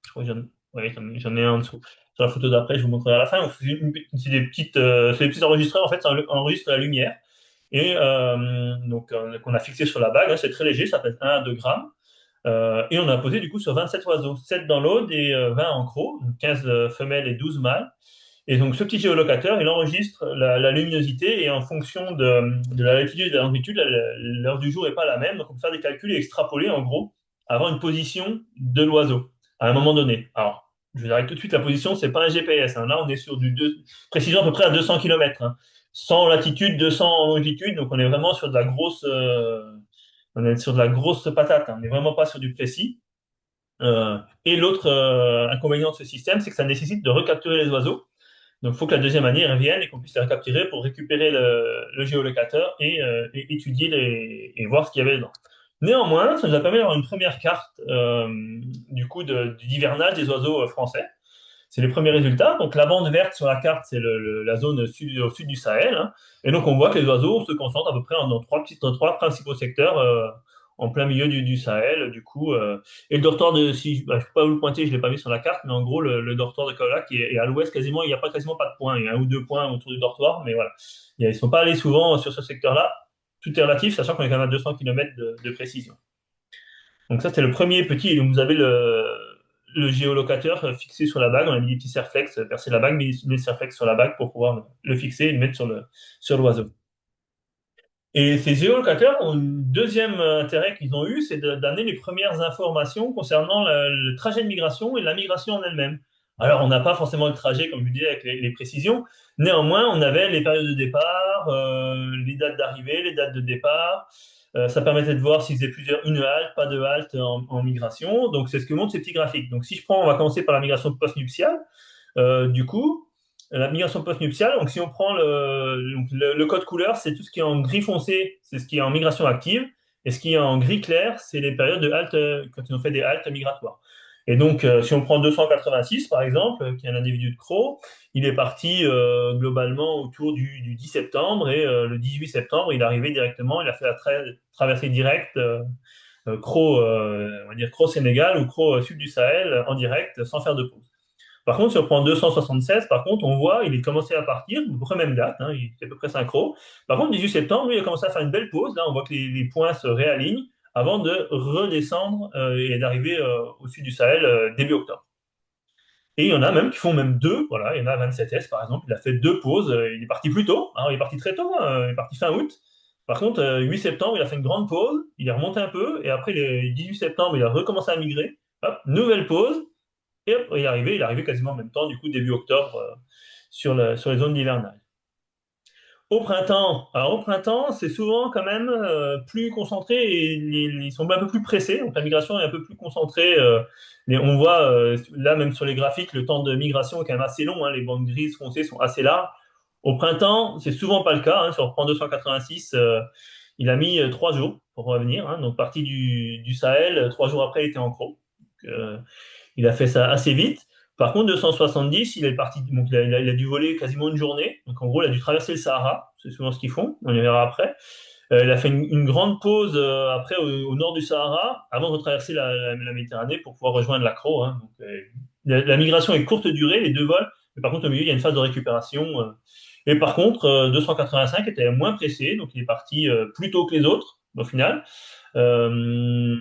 crois que ouais, j'en ai un en dessous. Sur la photo d'après, je vous montrerai à la fin. C'est des petits enregistreurs en fait, ça enregistre la lumière et donc qu'on a fixé sur la bague. Hein, c'est très léger, ça pèse 1 à 2 grammes. Et on a posé du coup sur 27 oiseaux, 7 dans l'eau et 20 en croc, donc 15 femelles et 12 mâles. Et donc, ce petit géolocateur, il enregistre la luminosité et en fonction de la latitude et de la longitude, l'heure du jour n'est pas la même. Donc, on peut faire des calculs et extrapoler, en gros, avoir une position de l'oiseau à un moment donné. Alors, je vous arrête tout de suite, la position, c'est pas un GPS. Hein. Là, on est sur précision à peu près à 200 km. Hein. 100 latitude, 200 en longitude. Donc, on est vraiment sur de la on est sur de la grosse patate. Hein. On n'est vraiment pas sur du précis. Et l'autre inconvénient de ce système, c'est que ça nécessite de recapturer les oiseaux. Donc, il faut que la deuxième année revienne et qu'on puisse les recapturer pour récupérer le géolocateur et étudier et voir ce qu'il y avait dedans. Néanmoins, ça nous a permis d'avoir une première carte du coup d'hivernage des oiseaux français. C'est les premiers résultats. Donc, la bande verte sur la carte, c'est la zone au sud du Sahel. Hein. Et donc, on voit que les oiseaux se concentrent à peu près dans trois principaux secteurs en plein milieu du Sahel. Du coup, et le dortoir si je ne peux pas vous le pointer, je ne l'ai pas mis sur la carte, mais en gros, le dortoir de Kaolack est à l'ouest quasiment. Il n'y a pas quasiment pas de points. Il y a un ou deux points autour du dortoir, mais voilà. Ils ne sont pas allés souvent sur ce secteur-là. Tout est relatif, sachant qu'on est quand même à 200 km de précision. Donc ça, c'était le premier petit. Donc vous avez le géolocateur fixé sur la bague. On a mis des petits serflex, percer la bague, mis le serflex sur la bague pour pouvoir le fixer et le mettre sur l'oiseau. Et ces géolocateurs ont un deuxième intérêt qu'ils ont eu, c'est d'amener les premières informations concernant le trajet de migration et la migration en elle-même. Alors, on n'a pas forcément le trajet, comme je vous disais, avec les précisions. Néanmoins, on avait les périodes de départ, les dates d'arrivée, les dates de départ. Ça permettait de voir s'ils faisaient une halte, pas de halte en migration. Donc, c'est ce que montrent ces petits graphiques. Donc, si je prends, on va commencer par la migration post-nuptiale. Du coup, la migration post-nuptiale, donc si on prend le code couleur, c'est tout ce qui est en gris foncé, c'est ce qui est en migration active, et ce qui est en gris clair, c'est les périodes de halte, quand on fait des haltes migratoires. Et donc, si on prend 286, par exemple, qui est un individu de Croc, il est parti globalement autour du 10 septembre, et le 18 septembre, il est arrivé directement, il a fait la traversée directe Croc, on va dire Croc Sénégal ou Croc sud du Sahel en direct, sans faire de pause. Par contre, si on prend 276, par contre, on voit, il est commencé à partir, à peu près même date, hein, il est à peu près synchro. Par contre, 18 septembre, lui, il a commencé à faire une belle pause. Là, on voit que les points se réalignent avant de redescendre et d'arriver au sud du Sahel début octobre. Et il y en a même qui font même deux. Voilà, il y en a 27S par exemple, il a fait deux pauses. Il est parti plus tôt. Alors, il est parti très tôt, hein, il est parti fin août. Par contre, 8 septembre, il a fait une grande pause. Il est remonté un peu. Et après, le 18 septembre, il a recommencé à migrer. Hop, nouvelle pause. Et hop, il est arrivé quasiment en même temps, du coup, début octobre, sur les zones hivernales. Au printemps, alors au printemps, c'est souvent quand même plus concentré et ils sont un peu plus pressés. Donc la migration est un peu plus concentrée. On voit là même sur les graphiques, le temps de migration est quand même assez long, hein. Les bandes grises foncées sont assez larges. Au printemps, c'est souvent pas le cas, hein. Si on reprend 286, il a mis 3 jours pour revenir, hein. Donc parti du Sahel, 3 jours après, il était en Cros. Donc, il a fait ça assez vite. Par contre, 270, il est parti, donc il a dû voler quasiment une journée. Donc en gros, il a dû traverser le Sahara. C'est souvent ce qu'ils font. On y verra après. Il a fait une grande pause après au nord du Sahara avant de retraverser la Méditerranée pour pouvoir rejoindre l'Accro, hein. Donc, la migration est courte durée, les deux vols. Mais par contre, au milieu, il y a une phase de récupération. Et par contre, 285 était moins pressé, donc il est parti plus tôt que les autres au final. Euh,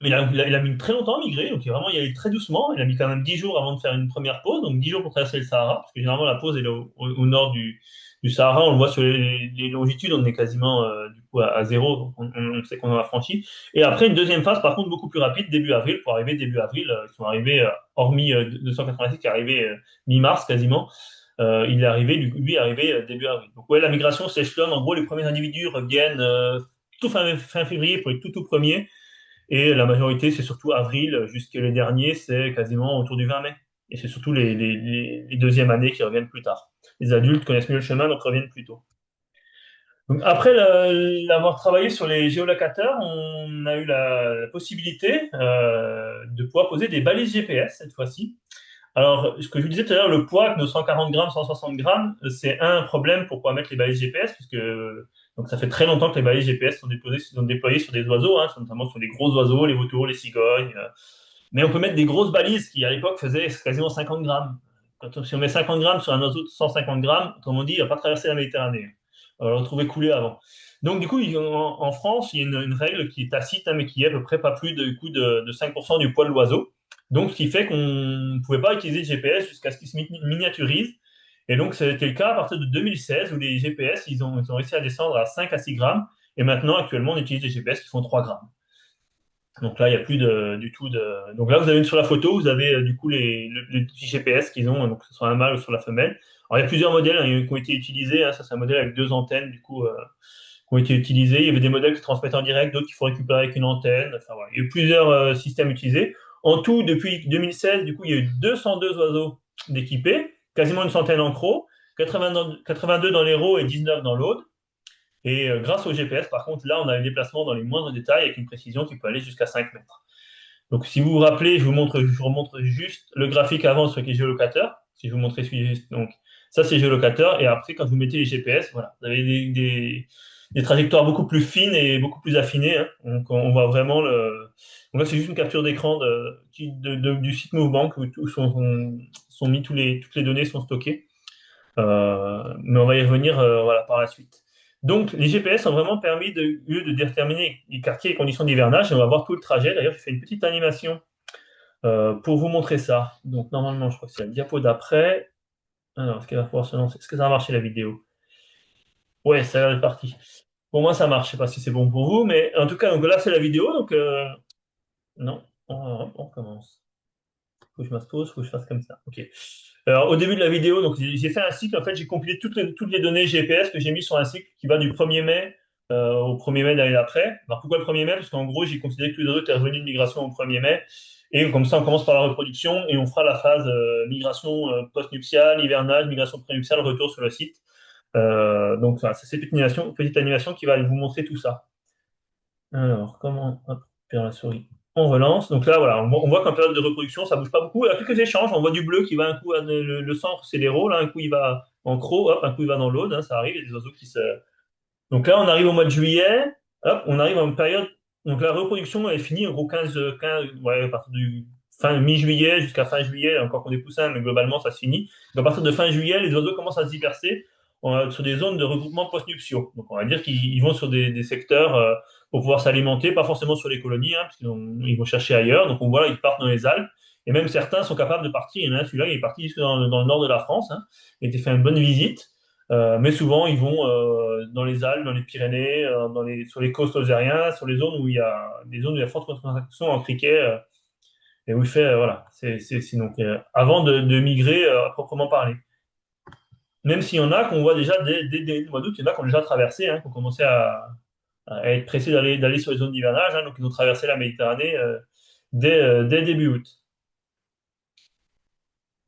mais il a mis très longtemps à migrer, donc vraiment il y allait très doucement. Il a mis quand même 10 jours avant de faire une première pause, donc 10 jours pour traverser le Sahara, parce que généralement la pause est au nord du Sahara, on le voit sur les longitudes, on est quasiment du coup à zéro, donc on sait qu'on en a franchi. Et après une deuxième phase, par contre beaucoup plus rapide, début avril, pour arriver début avril, ils sont arrivés, hormis 286 qui est arrivé mi-mars quasiment, il est arrivé, lui est arrivé début avril. Donc ouais, la migration s'échelonne, en gros les premiers individus reviennent tout fin février pour les tout premiers. Et la majorité, c'est surtout avril, jusqu'à les derniers, c'est quasiment autour du 20 mai. Et c'est surtout les deuxièmes années qui reviennent plus tard. Les adultes connaissent mieux le chemin, donc reviennent plus tôt. Donc après l'avoir travaillé sur les géolocateurs, on a eu la possibilité de pouvoir poser des balises GPS cette fois-ci. Alors, ce que je vous disais tout à l'heure, le poids, nos 140 grammes, 160 grammes, c'est un problème pour pouvoir mettre les balises GPS, puisque donc ça fait très longtemps que les balises GPS sont déployées sur des oiseaux, hein, notamment sur les gros oiseaux, les vautours, les cigognes. Mais on peut mettre des grosses balises qui, à l'époque, faisaient quasiment 50 grammes. Si on met 50 grammes sur un oiseau de 150 grammes, comme on dit, il va pas traverser la Méditerranée. On va le retrouver coulé avant. Donc, du coup, en France, il y a une règle qui est tacite, hein, mais qui est à peu près pas plus de 5% du poids de l'oiseau. Donc, ce qui fait qu'on ne pouvait pas utiliser le GPS jusqu'à ce qu'il se miniaturise. Et donc, c'était le cas à partir de 2016 où les GPS, ils ont réussi à descendre à 5 à 6 grammes. Et maintenant, actuellement, on utilise des GPS qui font 3 grammes. Donc là, il n'y a plus du tout de. Donc là, vous avez sur la photo, vous avez du coup le petit GPS qu'ils ont, donc que ce soit un mâle ou sur la femelle. Alors il y a plusieurs modèles hein, qui ont été utilisés, hein. Ça, c'est un modèle avec deux antennes, du coup, qui ont été utilisés. Il y avait des modèles qui transmettent en direct, d'autres qu'il faut récupérer avec une antenne. Enfin voilà, il y a eu plusieurs systèmes utilisés. En tout, depuis 2016, du coup, il y a eu 202 oiseaux d'équipés, quasiment une centaine en croc, 82 dans l'Hérault et 19 dans l'Aude. Et grâce au GPS, par contre, là, on a le déplacement dans les moindres détails avec une précision qui peut aller jusqu'à 5 mètres. Donc, si vous vous rappelez, je vous remontre juste le graphique avant sur les géolocateurs. Si je vous montrais celui donc ça, c'est géolocateur. Et après, quand vous mettez les GPS, voilà, vous avez des trajectoires beaucoup plus fines et beaucoup plus affinées, hein. Donc, on voit vraiment le. Donc là, c'est juste une capture d'écran du site MoveBank où sont mis toutes les données sont stockées. Mais on va y revenir voilà, par la suite. Donc, les GPS ont vraiment permis de déterminer les quartiers et les conditions d'hivernage. Et on va voir tout le trajet. D'ailleurs, je fais une petite animation pour vous montrer ça. Donc, normalement, je crois que c'est la diapo d'après. Alors, est-ce qu'elle va pouvoir se lancer? Est-ce que ça va marcher la vidéo? Ouais, ça a l'air parti. Pour moi, ça marche. Je sais pas si c'est bon pour vous, mais en tout cas, donc là, c'est la vidéo. Donc, non, on recommence. Faut que je m'aspose, faut que je fasse comme ça. Ok. Alors, au début de la vidéo, donc j'ai fait un cycle. En fait, j'ai compilé toutes les données GPS que j'ai mis sur un cycle qui va du 1er mai au 1er mai de l'année d'après. Alors, pourquoi le 1er mai? Parce qu'en gros, j'ai considéré que tous les autres étaient revenus de migration au 1er mai. Et comme ça, on commence par la reproduction et on fera la phase migration post-nuptiale, hivernage, migration pré-nuptiale, retour sur le site. Donc, voilà, c'est cette petite animation qui va vous montrer tout ça. Alors, comment. Hop, faire la souris. On relance. Donc là, voilà, on voit qu'en période de reproduction, ça bouge pas beaucoup. Il y a quelques échanges. On voit du bleu qui va un coup, le centre, c'est l'héros. Là, un coup, il va en croc. Hop, un coup, il va dans l'aude, hein, ça arrive. Il y a des oiseaux qui se. Donc là, on arrive au mois de juillet. Hop, on arrive en période. Donc la reproduction est finie, en gros, 15, ouais, à partir du fin mi-juillet jusqu'à fin juillet, encore qu'on des poussins, mais globalement ça se finit. Donc, à partir de fin juillet, les oiseaux commencent à se disperser sur des zones de regroupement post-nuptiaux. Donc on va dire qu'ils vont sur des secteurs pour pouvoir s'alimenter, pas forcément sur les colonies, hein, parce qu'ils vont chercher ailleurs. Donc on voit là, ils partent dans les Alpes. Et même certains sont capables de partir. Il y en a un, celui-là, il est parti jusque dans le nord de la France. Hein. Il a été fait une bonne visite. Mais souvent, ils vont dans les Alpes, dans les Pyrénées, sur les côtes algériennes, sur les zones où il y a des zones où il y a forte concentration en criquet, et où il fait, voilà, c'est donc avant de migrer à proprement parler. Même s'il y en a qu'on voit déjà dès le mois d'août, il y en a qui ont déjà traversé, hein, qui ont commencé à être pressés d'aller sur les zones d'hivernage, hein, donc ils ont traversé la Méditerranée dès début août.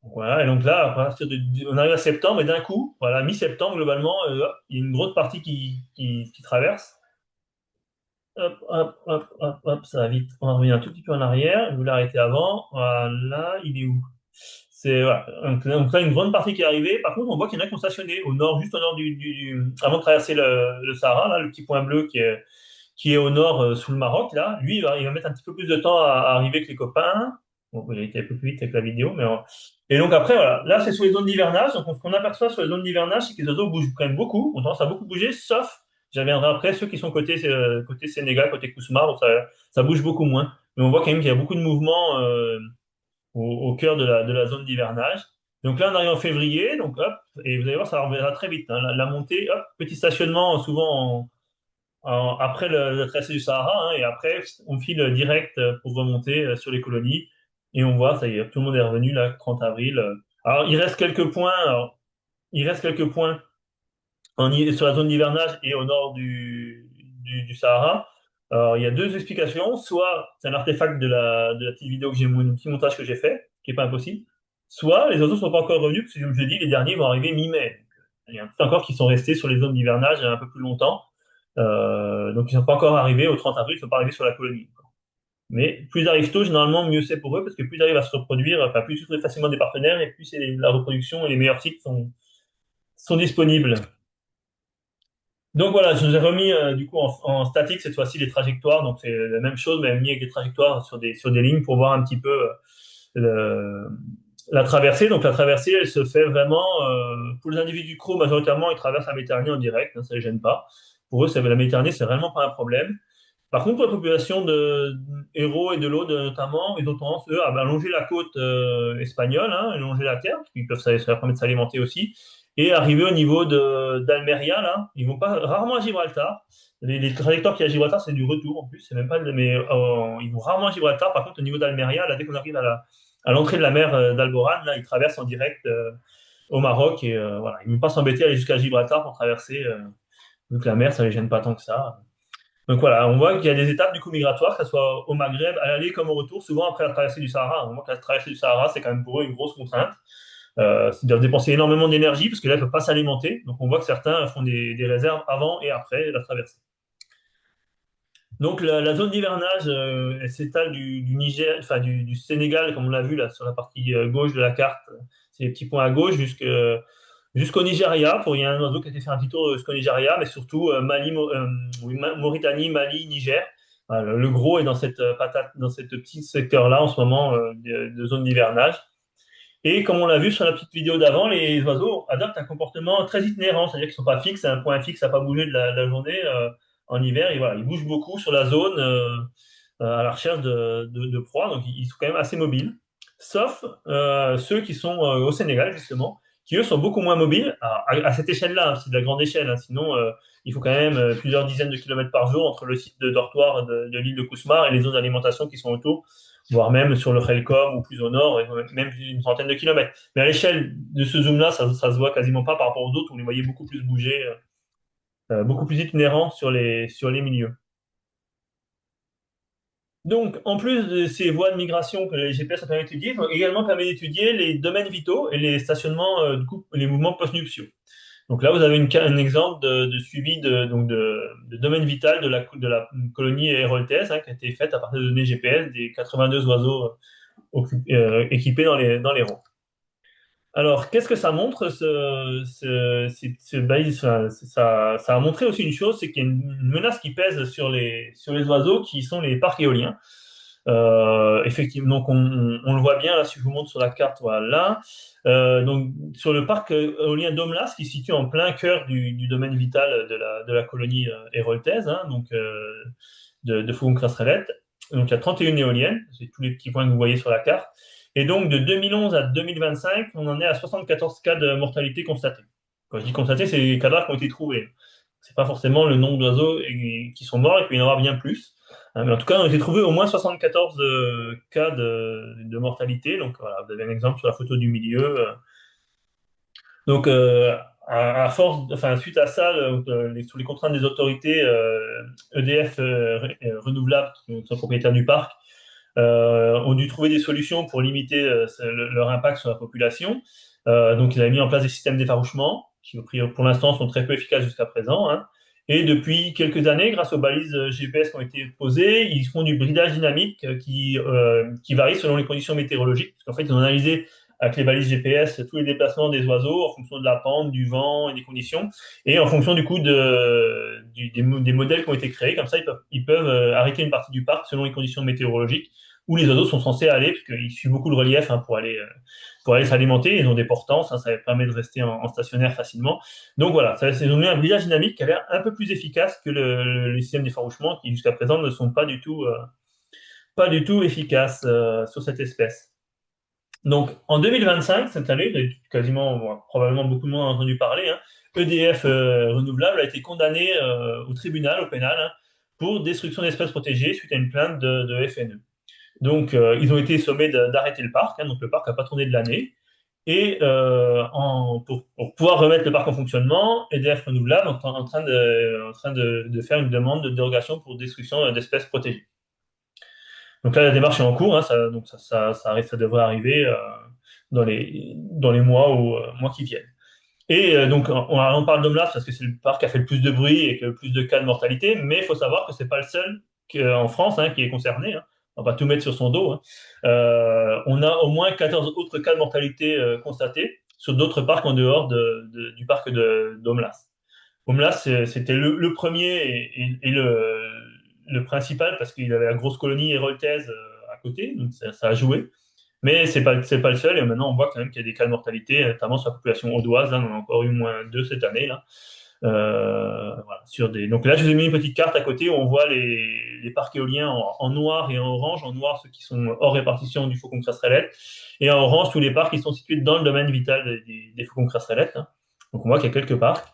Donc, voilà, et donc là, à partir on arrive à septembre, et d'un coup, voilà, mi-septembre, globalement, hop, il y a une grosse partie qui traverse. Hop, hop, hop, hop, hop, ça va vite. On va revenir un tout petit peu en arrière. Je voulais arrêter avant. Voilà, il est où? C'est voilà. Donc là, une grande partie qui est arrivée. Par contre, on voit qu'il y en a qui ont stationné au nord, juste au nord avant de traverser le Sahara, là, le petit point bleu qui est au nord sous le Maroc, là. Lui, il va mettre un petit peu plus de temps à arriver que les copains. Bon, il a été un peu plus vite avec la vidéo, mais et donc après, voilà. Là, c'est sur les zones d'hivernage. Donc, ce qu'on aperçoit sur les zones d'hivernage, c'est que les oiseaux bougent quand même beaucoup. On tendance à beaucoup bouger, sauf, j'y reviendrai après, ceux qui sont côté Sénégal, côté Kousmar, donc ça bouge beaucoup moins. Mais on voit quand même qu'il y a beaucoup de mouvements au cœur de la zone d'hivernage. Donc là, on arrive en février, donc hop, et vous allez voir, ça reviendra très vite. Hein. La montée, hop, petit stationnement, souvent après le tracé du Sahara, hein, et après, on file direct pour remonter sur les colonies. Et on voit, ça y est, tout le monde est revenu là, 30 avril. Alors, il reste quelques points. Alors, il reste quelques points sur la zone d'hivernage et au nord du Sahara. Alors, il y a deux explications. Soit c'est un artefact de la petite vidéo que j'ai, un petit montage que j'ai fait, qui est pas impossible. Soit les oiseaux sont pas encore revenus, parce que comme je l'ai dit, les derniers vont arriver mi-mai. Il y en a peut-être encore qui sont restés sur les zones d'hivernage un peu plus longtemps. Donc ils ne sont pas encore arrivés au 30 avril, ils ne sont pas arrivés sur la colonie. Mais plus ils arrivent tôt, généralement, mieux c'est pour eux, parce que plus ils arrivent à se reproduire, enfin, plus ils trouvent facilement des partenaires, et plus la reproduction et les meilleurs cycles sont disponibles. Donc voilà, je vous ai remis du coup en statique cette fois-ci les trajectoires, donc c'est la même chose, mais mis avec des trajectoires sur des lignes pour voir un petit peu le- la traversée. Donc la traversée, elle se fait vraiment pour les individus crocs majoritairement, ils traversent la Méditerranée en direct, hein, ça les gêne pas. Pour eux, la Méditerranée, c'est vraiment pas un problème. Par contre, pour la population de héros et de l'Aude notamment, ils ont tendance, eux, à longer la côte espagnole, hein, et longer la terre, parce qu'ils peuvent ça leur permet de s'alimenter aussi, et arriver au niveau d'Almeria, là, ils vont pas rarement à Gibraltar. Les trajectoires qu'il y a à Gibraltar, c'est du retour en plus, c'est même pas mais ils vont rarement à Gibraltar. Par contre, au niveau d'Almeria, là, dès qu'on arrive à l'entrée de la mer d'Alborán, là, ils traversent en direct au Maroc, et voilà, ils ne vont pas s'embêter à aller jusqu'à Gibraltar pour traverser, vu que la mer, ça les gêne pas tant que ça. Donc voilà, on voit qu'il y a des étapes du coup migratoires, que ce soit au Maghreb, à l'aller comme au retour, souvent après la traversée du Sahara. On voit que la traversée du Sahara, c'est quand même pour eux une grosse contrainte. Ils doivent dépenser énormément d'énergie parce que là, ils ne peuvent pas s'alimenter. Donc on voit que certains font des réserves avant et après la traversée. Donc la zone d'hivernage, elle s'étale du Niger, enfin du Sénégal, comme on l'a vu là sur la partie gauche de la carte. C'est les petits points à gauche jusqu'au Nigeria. Il y a un oiseau qui a été fait un petit tour jusqu'au Nigeria, mais surtout oui, Mauritanie, Mali, Niger. Voilà, le gros est dans cette patate, dans cette petit secteur-là en ce moment de zone d'hivernage. Et comme on l'a vu sur la petite vidéo d'avant, les oiseaux adoptent un comportement très itinérant, c'est-à-dire qu'ils ne sont pas fixes, c'est un point fixe à pas bouger de la journée en hiver. Et voilà, ils bougent beaucoup sur la zone à la recherche de proies, donc ils sont quand même assez mobiles. Sauf ceux qui sont au Sénégal, justement, qui eux sont beaucoup moins mobiles. À cette échelle-là, hein, c'est de la grande échelle, hein, sinon il faut quand même plusieurs dizaines de kilomètres par jour entre le site de dortoir de l'île de Kousmar et les zones d'alimentation qui sont autour, voire même sur le Khelkom ou plus au nord, et même une centaine de kilomètres. Mais à l'échelle de ce zoom-là, ça se voit quasiment pas par rapport aux autres, où on les voyait beaucoup plus bouger, beaucoup plus itinérants sur les milieux. Donc, en plus de ces voies de migration que les GPS ont permis d'étudier, ils ont également permis d'étudier les domaines vitaux et les stationnements, du coup, les mouvements post-nuptiaux. Donc là, vous avez un exemple de suivi de domaine vital de la colonie héroltaise, hein, qui a été faite à partir de données GPS des 82 oiseaux équipés dans les rangs. Alors, qu'est-ce que ça montre balise, enfin, ça a montré aussi une chose, c'est qu'il y a une menace qui pèse sur les oiseaux qui sont les parcs éoliens. Effectivement, donc on le voit bien là, si je vous montre sur la carte, voilà. Donc sur le parc éolien d'Omlas, qui se situe en plein cœur du domaine vital de la colonie héroltaise, hein, donc de Fougon-Crastrelet. Donc il y a 31 éoliennes, c'est tous les petits points que vous voyez sur la carte. Et donc de 2011 à 2025, on en est à 74 cas de mortalité constatés. Quand je dis constatés, c'est les cadavres qui ont été trouvés. C'est pas forcément le nombre d'oiseaux qui sont morts, et puis il y en aura bien plus. Mais en tout cas, on a été trouvé au moins 74 cas de mortalité. Donc voilà, vous avez un exemple sur la photo du milieu. Donc, à force, enfin, suite à ça, sous les contraintes des autorités, EDF Renouvelables, qui sont propriétaires du parc, ont dû trouver des solutions pour limiter leur impact sur la population. Donc, ils avaient mis en place des systèmes d'effarouchement qui, pour l'instant, sont très peu efficaces jusqu'à présent, hein. Et depuis quelques années, grâce aux balises GPS qui ont été posées, ils font du bridage dynamique qui varie selon les conditions météorologiques. Parce qu'en fait, ils ont analysé avec les balises GPS tous les déplacements des oiseaux en fonction de la pente, du vent et des conditions, et en fonction du coup des modèles qui ont été créés. Comme ça, ils peuvent arrêter une partie du parc selon les conditions météorologiques où les oiseaux sont censés aller, parce qu'ils suivent beaucoup le relief, hein, pour aller s'alimenter. Ils ont des portances, hein, ça permet de rester en stationnaire facilement. Donc voilà, ils ont mis un bridage dynamique qui a l'air un peu plus efficace que les systèmes d'effarouchement qui jusqu'à présent ne sont pas du tout efficaces sur cette espèce. Donc en 2025, cette année, vous avez quasiment, bon, probablement beaucoup de monde a entendu parler, hein, EDF Renouvelable a été condamné au tribunal, au pénal, hein, pour destruction d'espèces protégées suite à une plainte de FNE. Donc, ils ont été sommés d'arrêter le parc, hein, donc le parc n'a pas tourné de l'année. Et pour pouvoir remettre le parc en fonctionnement, EDF Renouvelable est en train de faire une demande de dérogation pour destruction d'espèces protégées. Donc là, la démarche est en cours, hein, donc ça devrait arriver dans les mois ou mois qui viennent. Et donc, on parle d'Omlas parce que c'est le parc qui a fait le plus de bruit et qui a le plus de cas de mortalité, mais il faut savoir que c'est pas le seul en France, hein, qui est concerné, hein. On va pas tout mettre sur son dos, hein. On a au moins 14 autres cas de mortalité constatés sur d'autres parcs en dehors du parc d'Omlas. Omlas, c'était le premier et le principal parce qu'il avait la grosse colonie héroltaise à côté, donc ça a joué. Mais c'est pas le seul, et maintenant on voit quand même qu'il y a des cas de mortalité, notamment sur la population audoise. Là, on en a encore eu moins deux cette année. Là. Voilà, donc là, je vous ai mis une petite carte à côté où on voit les parcs éoliens en noir et en orange. En noir, ceux qui sont hors répartition du faucon crasserellette, et en orange, tous les parcs qui sont situés dans le domaine vital des faucons crasserellettes, hein. Donc on voit qu'il y a quelques parcs.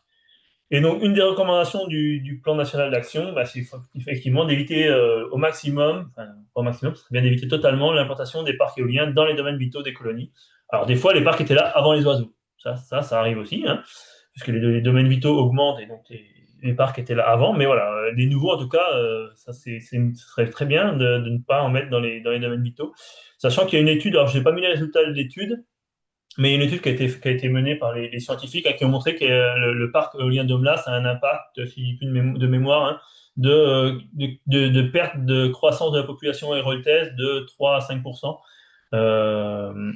Et donc, une des recommandations du plan national d'action, bah, c'est effectivement d'éviter au maximum, enfin, pas au maximum, c'est bien d'éviter totalement l'implantation des parcs éoliens dans les domaines vitaux des colonies. Alors, des fois, les parcs étaient là avant les oiseaux. Ça arrive aussi, hein, puisque les domaines vitaux augmentent et donc les parcs étaient là avant. Mais voilà, les nouveaux, en tout cas, ce serait très bien de ne pas en mettre dans les domaines vitaux. Sachant qu'il y a une étude, alors je n'ai pas mis les résultats de l'étude, mais une étude qui a été menée par les scientifiques, hein, qui ont montré que le parc éolien d'Omlas a un impact, si j'ai plus de mémoire, hein, de perte de croissance de la population héroltaise de 3 à 5%. Euh,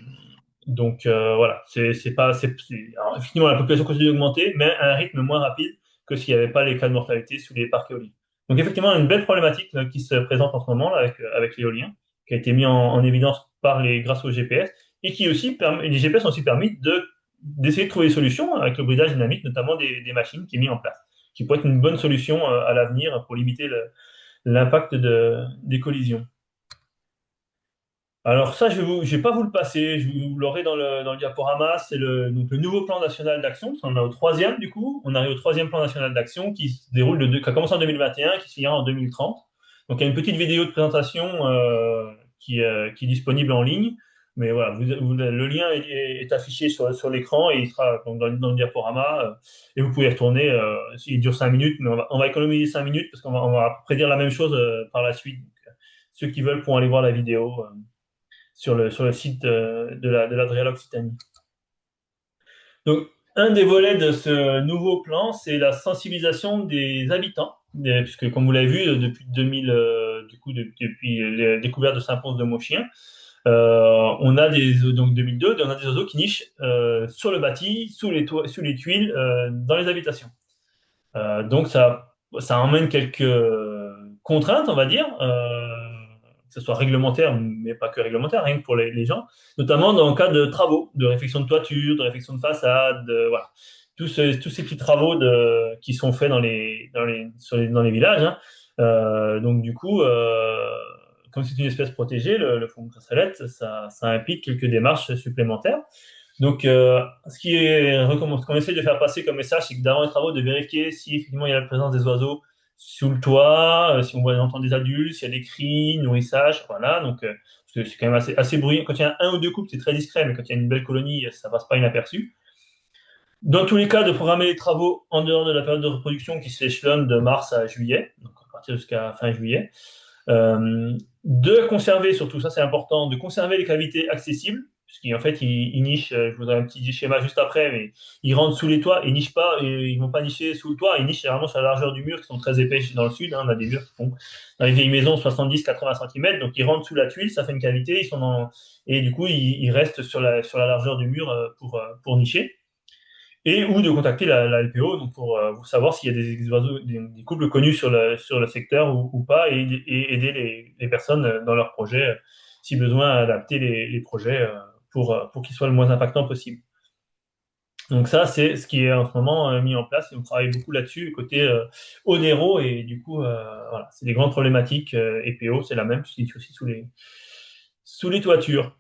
voilà, c'est pas, alors, effectivement, la population continue d'augmenter, mais à un rythme moins rapide que s'il n'y avait pas les cas de mortalité sous les parcs éoliens. Donc effectivement, une belle problématique qui se présente en ce moment là, avec l'éolien, qui a été mis en évidence grâce au GPS, et qui aussi les GPS ont aussi permis d'essayer de trouver des solutions avec le bridage dynamique, notamment des machines qui est mis en place, qui pourrait être une bonne solution à l'avenir pour limiter l'impact des collisions. Alors ça, je vais pas vous le passer, vous l'aurez dans le diaporama, c'est donc le nouveau plan national d'action. On est au troisième du coup, on arrive au troisième plan national d'action qui se déroule qui a commencé en 2021, qui se finira en 2030. Donc il y a une petite vidéo de présentation qui est disponible en ligne, mais voilà, le lien est affiché sur l'écran et il sera donc dans le diaporama, et vous pouvez y retourner. Il dure 5 minutes, mais on va économiser 5 minutes parce on va prédire la même chose par la suite. Donc, ceux qui veulent pourront aller voir la vidéo sur le site de l'Adrial Occitanie. Donc, un des volets de ce nouveau plan, c'est la sensibilisation des habitants, puisque comme vous l'avez vu, depuis 2000, depuis les découvertes de Saint-Pons de Montchien, on a donc 2002, on a des oiseaux qui nichent sur le bâti, sous les tuiles, dans les habitations. Donc ça emmène quelques contraintes, on va dire. que ce soit réglementaire, mais pas que réglementaire, rien que pour les gens, notamment dans le cas de travaux, de réfection de toiture, de réfection de façade, voilà. Tous ces petits travaux qui sont faits dans les villages, hein. Donc du coup, comme c'est une espèce protégée, le fond de crassalette, ça implique quelques démarches supplémentaires. Donc, ce qu'on essaie de faire passer comme message, c'est que d'avant les travaux, de vérifier si effectivement il y a la présence des oiseaux sous le toit, si on voit entendre des adultes, s'il y a des cris, nourrissage, voilà. Donc, parce que c'est quand même assez bruyant. Quand il y a un ou deux couples, c'est très discret, mais quand il y a une belle colonie, ça passe pas inaperçu. Dans tous les cas, de programmer les travaux en dehors de la période de reproduction qui s'échelonne de mars à juillet, donc à partir jusqu'à fin juillet. De conserver, surtout ça c'est important, de conserver les cavités accessibles, puisqu'en fait ils nichent, je vous donne un petit schéma juste après, mais ils rentrent sous les toits, ils nichent pas, et ils vont pas nicher sous le toit, ils nichent généralement sur la largeur du mur qui sont très épais dans le sud, hein, on a des murs qui font dans les vieilles maisons 70-80 cm, donc ils rentrent sous la tuile, ça fait une cavité, et du coup ils restent sur la largeur du mur pour nicher et ou de contacter la LPO donc pour savoir s'il y a des oiseaux, des couples connus sur le secteur ou pas, et aider les personnes dans leurs projets, si besoin, à adapter les projets pour qu'ils soient le moins impactants possible. Donc ça, c'est ce qui est en ce moment mis en place et on travaille beaucoup là-dessus côté Onero et du coup, voilà, c'est des grandes problématiques EPO, c'est la même, c'est aussi sous les toitures.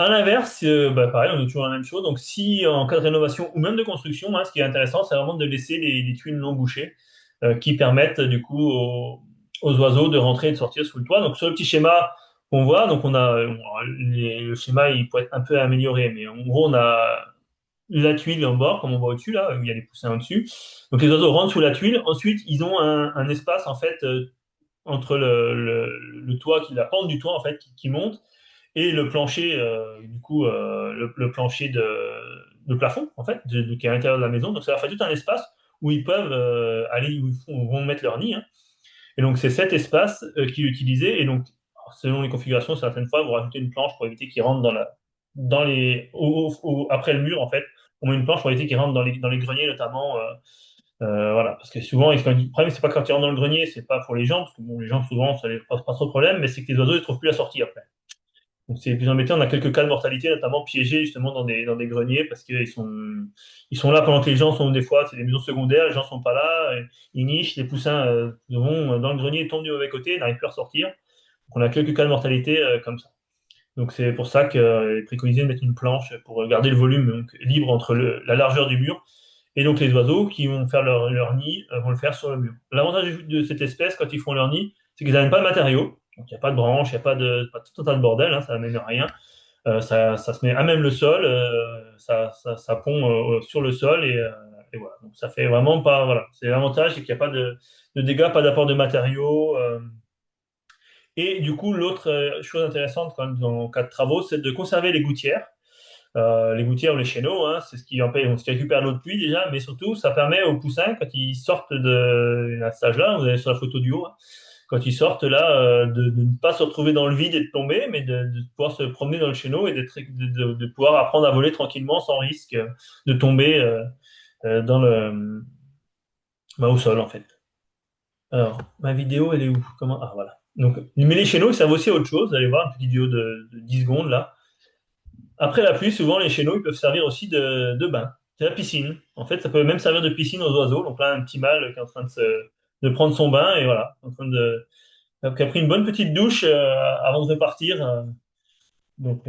À l'inverse, bah, pareil, on est toujours la même chose. Donc, si en cas de rénovation ou même de construction, hein, ce qui est intéressant, c'est vraiment de laisser les tuiles non bouchées qui permettent du coup aux oiseaux de rentrer et de sortir sous le toit. Donc, sur le petit schéma qu'on voit, donc on a le schéma, il peut être un peu amélioré, mais en gros, on a la tuile en bord, comme on voit au-dessus là, où il y a des poussins au-dessus. Donc, les oiseaux rentrent sous la tuile. Ensuite, ils ont un espace en fait entre le toit, la pente du toit en fait qui monte et le plancher, du coup, le plancher de plafond, en fait, qui est à l'intérieur de la maison. Donc, ça leur fait tout un espace où ils peuvent aller, où vont mettre leur nid, hein. Et donc, c'est cet espace qui est utilisé. Et donc, selon les configurations, certaines fois, vous rajoutez une planche pour éviter qu'ils rentrent après le mur, en fait. On met une planche pour éviter qu'ils rentrent dans les greniers, notamment. Voilà, parce que souvent, le problème, c'est pas quand ils rentrent dans le grenier, c'est pas pour les gens, parce que bon, les gens, souvent, ça les pose pas trop de problème, mais c'est que les oiseaux, ils trouvent plus la sortie après. Donc c'est plus embêtant. On a quelques cas de mortalité, notamment piégés justement dans des greniers, parce qu'ils sont là pendant que les gens sont des fois, c'est des maisons secondaires, les gens sont pas là, ils nichent, les poussins vont dans le grenier, tombent du mauvais côté, n'arrivent plus à ressortir. Donc on a quelques cas de mortalité comme ça. Donc c'est pour ça que est préconisé de mettre une planche pour garder le volume donc, libre entre la largeur du mur. Et donc les oiseaux qui vont faire leur nid vont le faire sur le mur. L'avantage de cette espèce quand ils font leur nid, c'est qu'ils n'amènent pas de matériaux. Donc il n'y a pas de branches, il n'y a pas tout un tas de bordel, hein, ça n'amène rien. Ça se met à même le sol, ça pond sur le sol et voilà. Donc ça fait vraiment pas. Voilà. C'est l'avantage, c'est qu'il n'y a pas de dégâts, pas d'apport de matériaux. Et du coup, l'autre chose intéressante quand même dans le cas de travaux, c'est de conserver les gouttières. Les gouttières ou les chéneaux, hein, c'est ce qui récupère l'eau de pluie déjà, mais surtout, ça permet aux poussins, quand ils sortent de à cet âge-là, vous avez sur la photo du haut, hein, quand ils sortent là, de ne pas se retrouver dans le vide et de tomber, mais de pouvoir se promener dans le chéneau et de pouvoir apprendre à voler tranquillement sans risque de tomber au sol en fait. Alors, ma vidéo, elle est où? Comment? Ah, voilà. Donc, mais les chéneaux, ils servent aussi à autre chose. Vous allez voir une petite vidéo de 10 secondes là. Après la pluie, souvent, les chéneaux, ils peuvent servir aussi de bain. C'est la piscine. En fait, ça peut même servir de piscine aux oiseaux. Donc là, un petit mâle qui est en train de prendre son bain et voilà, qui a pris une bonne petite douche avant de repartir. Donc,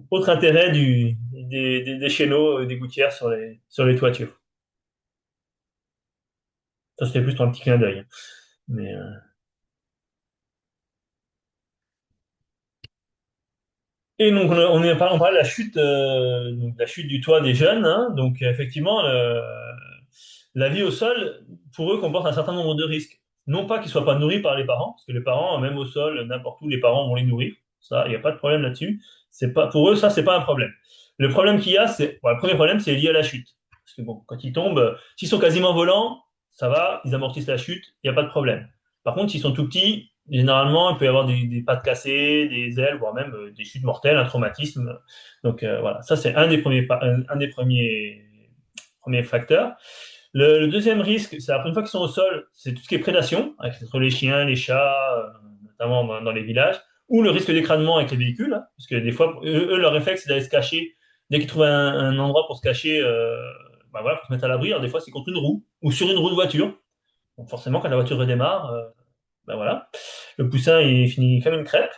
autre intérêt des chéneaux, des gouttières sur les toitures. Ça, c'était plus pour un petit clin d'œil, hein. Mais, et donc, on parle de la chute du toit des jeunes, hein. Donc, effectivement, la vie au sol, pour eux, comporte un certain nombre de risques. Non pas qu'ils soient pas nourris par les parents, parce que les parents, même au sol, n'importe où, les parents vont les nourrir. Ça, il n'y a pas de problème là-dessus. C'est pas, pour eux, ça, c'est pas un problème. Le problème qu'il y a, le premier problème, c'est lié à la chute. Parce que bon, quand ils tombent, s'ils sont quasiment volants, ça va, ils amortissent la chute, il n'y a pas de problème. Par contre, s'ils sont tout petits, généralement, il peut y avoir des pattes cassées, des ailes, voire même des chutes mortelles, un traumatisme. Donc voilà, ça c'est un des premiers facteurs. Le deuxième risque, c'est la première fois qu'ils sont au sol, c'est tout ce qui est prédation, avec entre les chiens, les chats, notamment dans les villages, ou le risque d'écrasement avec les véhicules, hein, parce que des fois, eux, leur réflexe, c'est d'aller se cacher. Dès qu'ils trouvent un endroit pour se cacher, bah voilà, pour se mettre à l'abri, alors des fois, c'est contre une roue ou sur une roue de voiture. Donc forcément, quand la voiture redémarre, bah voilà, le poussin, il finit comme une crêpe.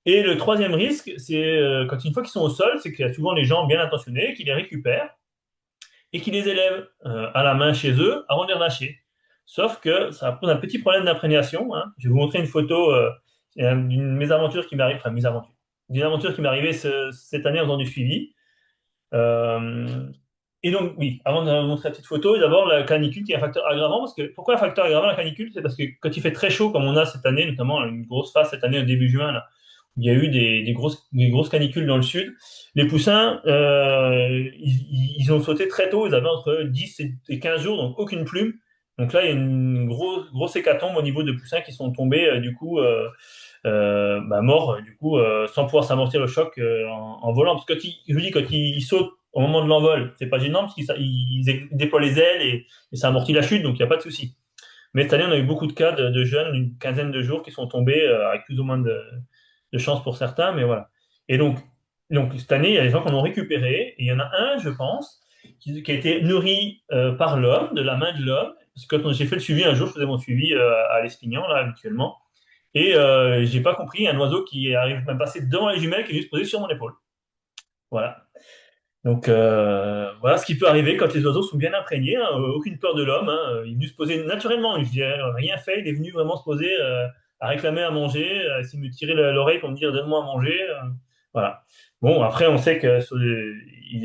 Et le troisième risque, c'est quand une fois qu'ils sont au sol, c'est qu'il y a souvent les gens bien intentionnés qui les récupèrent et qui les élèvent à la main chez eux avant de les relâcher. Sauf que ça pose un petit problème d'imprégnation, hein. Je vais vous montrer une photo d'une mésaventure qui m'arrive, enfin mésaventure, d'une aventure qui m'est arrivée cette année en faisant du suivi. Euh, et donc, oui, avant de vous montrer la petite photo, d'abord la canicule qui est un facteur aggravant. Parce que, pourquoi un facteur aggravant la canicule? C'est parce que quand il fait très chaud, comme on a cette année, notamment une grosse phase cette année au début juin, là, il y a eu des grosses canicules dans le sud. Les poussins, ils ont sauté très tôt, ils avaient entre 10 et 15 jours, donc aucune plume. Donc là, il y a une grosse hécatombe au niveau de poussins qui sont tombés, bah, morts, sans pouvoir s'amortir le choc en volant. Parce que je vous dis, quand ils sautent au moment de l'envol, c'est pas gênant, parce qu'ils déploient les ailes et ça amortit la chute, donc il n'y a pas de souci. Mais cette année, on a eu beaucoup de cas de jeunes, une quinzaine de jours, qui sont tombés avec plus ou moins de chance pour certains, mais voilà. Et donc cette année, il y a des gens qu'on a récupéré, et il y en a un, je pense, qui a été nourri par l'homme, de la main de l'homme. Parce que quand j'ai fait le suivi un jour, je faisais mon suivi à l'Espignan, là, habituellement, et j'ai pas compris un oiseau qui arrive même passer devant les jumelles, qui est juste posé sur mon épaule. Voilà. Donc voilà ce qui peut arriver quand les oiseaux sont bien imprégnés, hein, aucune peur de l'homme, hein, il est venu se poser naturellement, il n'a rien fait, il est venu vraiment se poser à réclamer à manger, à essayer de me tirer l'oreille pour me dire donne-moi à manger. Voilà. Bon, après on sait que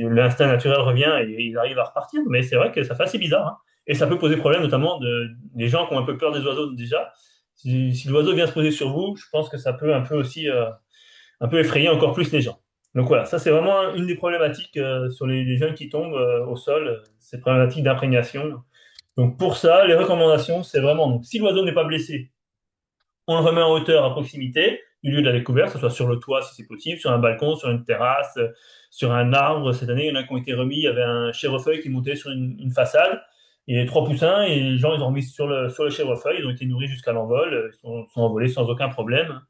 l'instinct naturel revient et il arrive à repartir, mais c'est vrai que ça fait assez bizarre, hein. Et ça peut poser problème notamment des gens qui ont un peu peur des oiseaux déjà. Si l'oiseau vient se poser sur vous, je pense que ça peut un peu aussi un peu effrayer encore plus les gens. Donc voilà, ça c'est vraiment une des problématiques sur les jeunes qui tombent au sol, ces problématiques d'imprégnation. Donc pour ça, les recommandations, c'est vraiment, donc, si l'oiseau n'est pas blessé, on le remet en hauteur à proximité du lieu de la découverte, que ce soit sur le toit si c'est possible, sur un balcon, sur une terrasse, sur un arbre. Cette année, il y en a qui ont été remis, il y avait un chèvrefeuille qui montait sur une façade, et trois poussins, et les gens ils ont remis sur le chèvrefeuille, ils ont été nourris jusqu'à l'envol, sont envolés sans aucun problème.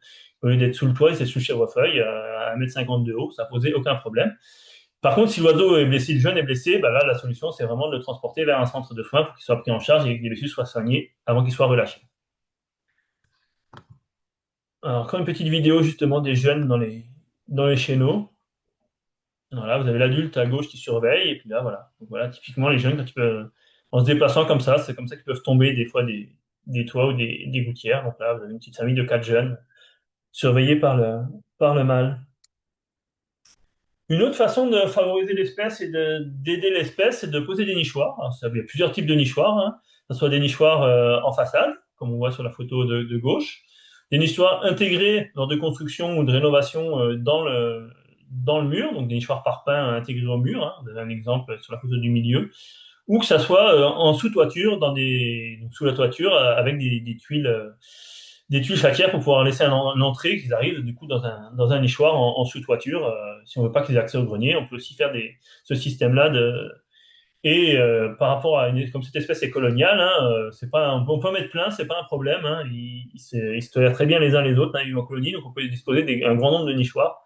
Au lieu d'être sous le toit, ils étaient sous le chèvrefeuille, à 1,50 m de haut, ça posait aucun problème. Par contre, si l'oiseau est blessé, le jeune est blessé, bah là, la solution, c'est vraiment de le transporter vers un centre de soins pour qu'il soit pris en charge et que les blessures soient soignées avant qu'il soit relâché. Alors, encore une petite vidéo justement des jeunes dans les chéneaux. Voilà, vous avez l'adulte à gauche qui surveille, et puis là, voilà. Donc, voilà, typiquement, les jeunes, quand ils peuvent, en se déplaçant comme ça, c'est comme ça qu'ils peuvent tomber des fois des toits ou des gouttières. Donc là, vous avez une petite famille de quatre jeunes surveillés par le mâle. Une autre façon de favoriser l'espèce et d'aider l'espèce, c'est de poser des nichoirs. Alors, il y a plusieurs types de nichoirs, hein. Que ce soit des nichoirs en façade, comme on voit sur la photo de gauche, des nichoirs intégrés lors de construction ou de rénovation dans le mur, donc des nichoirs parpaings intégrés au mur, hein. Vous avez un exemple sur la photo du milieu, ou que ça soit en sous-toiture, donc sous la toiture, avec des tuiles chatières pour pouvoir laisser l'entrée, qu'ils arrivent du coup dans un nichoir en sous-toiture. Si on veut pas qu'ils aient accès au grenier, on peut aussi faire ce système-là et par rapport comme cette espèce est coloniale, hein, c'est pas on peut en mettre plein, c'est pas un problème, hein. Ils se tolèrent très bien les uns les autres, hein, ils vivent en colonie, donc on peut disposer d'un grand nombre de nichoirs.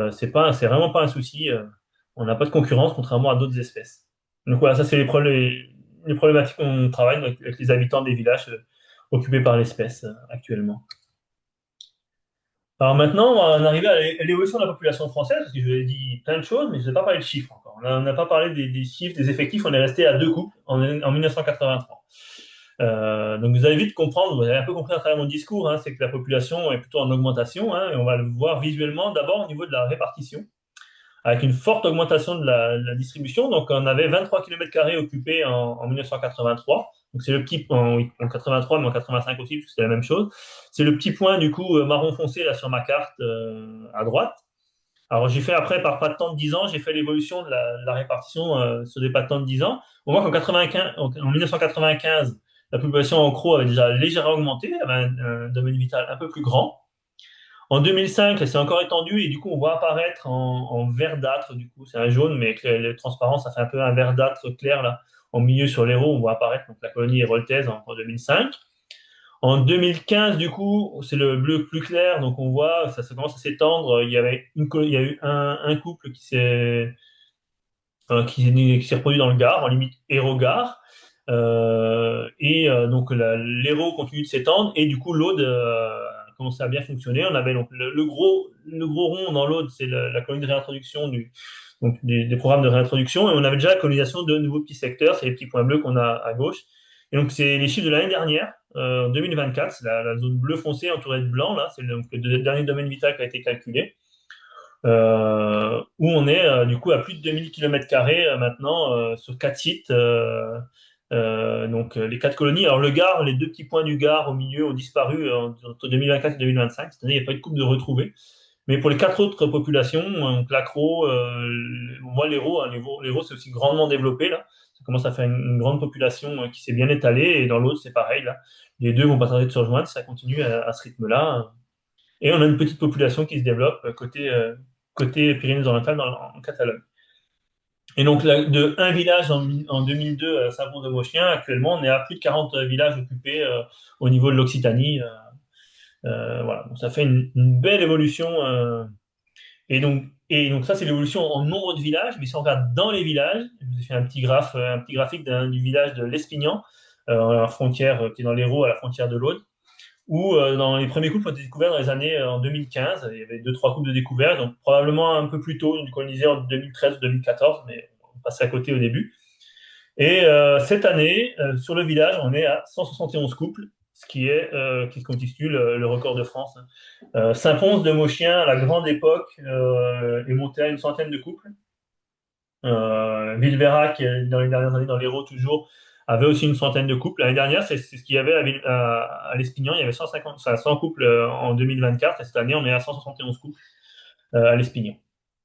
C'est vraiment pas un souci. On n'a pas de concurrence contrairement à d'autres espèces. Donc voilà, ça c'est les problématiques qu'on travaille avec les habitants des villages occupés par l'espèce actuellement. Alors maintenant, on va en arriver à l'évolution de la population française, parce que je vous ai dit plein de choses, mais je n'ai pas parlé de chiffres encore. On n'a pas parlé des chiffres, des effectifs, on est resté à deux couples en 1983. Donc vous allez vite comprendre, vous avez un peu compris à travers mon discours, hein, c'est que la population est plutôt en augmentation, hein, et on va le voir visuellement d'abord au niveau de la répartition avec une forte augmentation de la distribution. Donc, on avait 23 km² occupés en 1983. Donc, c'est le petit point, oui, en 83, mais en 85 aussi, parce que c'est la même chose. C'est le petit point, du coup, marron foncé, là, sur ma carte, à droite. Alors, j'ai fait après, par pas de temps de 10 ans, j'ai fait l'évolution de la répartition sur des pas de temps de 10 ans. On voit en 1995, la population en croc avait déjà légèrement augmenté, avait un domaine vital un peu plus grand. En 2005, elle s'est encore étendue et du coup, on voit apparaître en verdâtre, du coup, c'est un jaune, mais avec le transparent, ça fait un peu un verdâtre clair, là, en milieu sur l'héros, on voit apparaître donc, la colonie héroltaise en 2005. En 2015, du coup, c'est le bleu plus clair, donc on voit, ça commence à s'étendre. Il y a eu un couple qui s'est reproduit dans le Gard, en limite Hérault-Gard. Donc l'Hérault continue de s'étendre et du coup l'Aude commence à bien fonctionner. On avait donc le gros rond dans l'Aude, c'est la colonie de réintroduction donc des programmes de réintroduction et on avait déjà la colonisation de nouveaux petits secteurs, c'est les petits points bleus qu'on a à gauche. Et donc c'est les chiffres de l'année dernière, 2024, c'est la zone bleu foncé entourée de blanc là, c'est le dernier domaine vital qui a été calculé où on est du coup à plus de 2000 km² maintenant sur quatre sites. Les quatre colonies. Alors le Gard, les deux petits points du Gard au milieu ont disparu entre 2024 et 2025. Cette année, il n'y a pas eu de coupe de retrouvés. Mais pour les quatre autres populations, donc l'Accro, moi l'Hérault, hein, l'Hérault c'est aussi grandement développé là. Ça commence à faire une grande population qui s'est bien étalée. Et dans l'autre, c'est pareil là. Les deux vont pas tarder de se rejoindre. Ça continue à ce rythme-là. Et on a une petite population qui se développe côté Pyrénées-Orientales en Catalogne. Et donc, de un village en 2002 à Saint-Pons-de-Mauchien, actuellement, on est à plus de 40 villages occupés au niveau de l'Occitanie. Voilà. Donc, ça fait une belle évolution. Et donc ça, c'est l'évolution en nombre de villages. Mais si on regarde dans les villages, je vous ai fait un petit graphique du village de l'Espignan, à la frontière, qui est dans l'Hérault, à la frontière de l'Aude où dans les premiers couples ont été découverts dans les années en 2015. Il y avait deux, trois couples de découvert, donc probablement un peu plus tôt, une colonisée en 2013 ou 2014, mais on passait à côté au début. Et cette année, sur le village, on est à 171 couples, qui constitue le record de France. Saint-Pons de Mauchien, à la grande époque, est monté à une centaine de couples. Villeverac, dans les dernières années, dans l'Hérault toujours, avait aussi une centaine de couples. L'année dernière, c'est ce qu'il y avait à l'Espignan. Il y avait 150, enfin, 100 couples en 2024. Et cette année, on est à 171 couples à l'Espignan.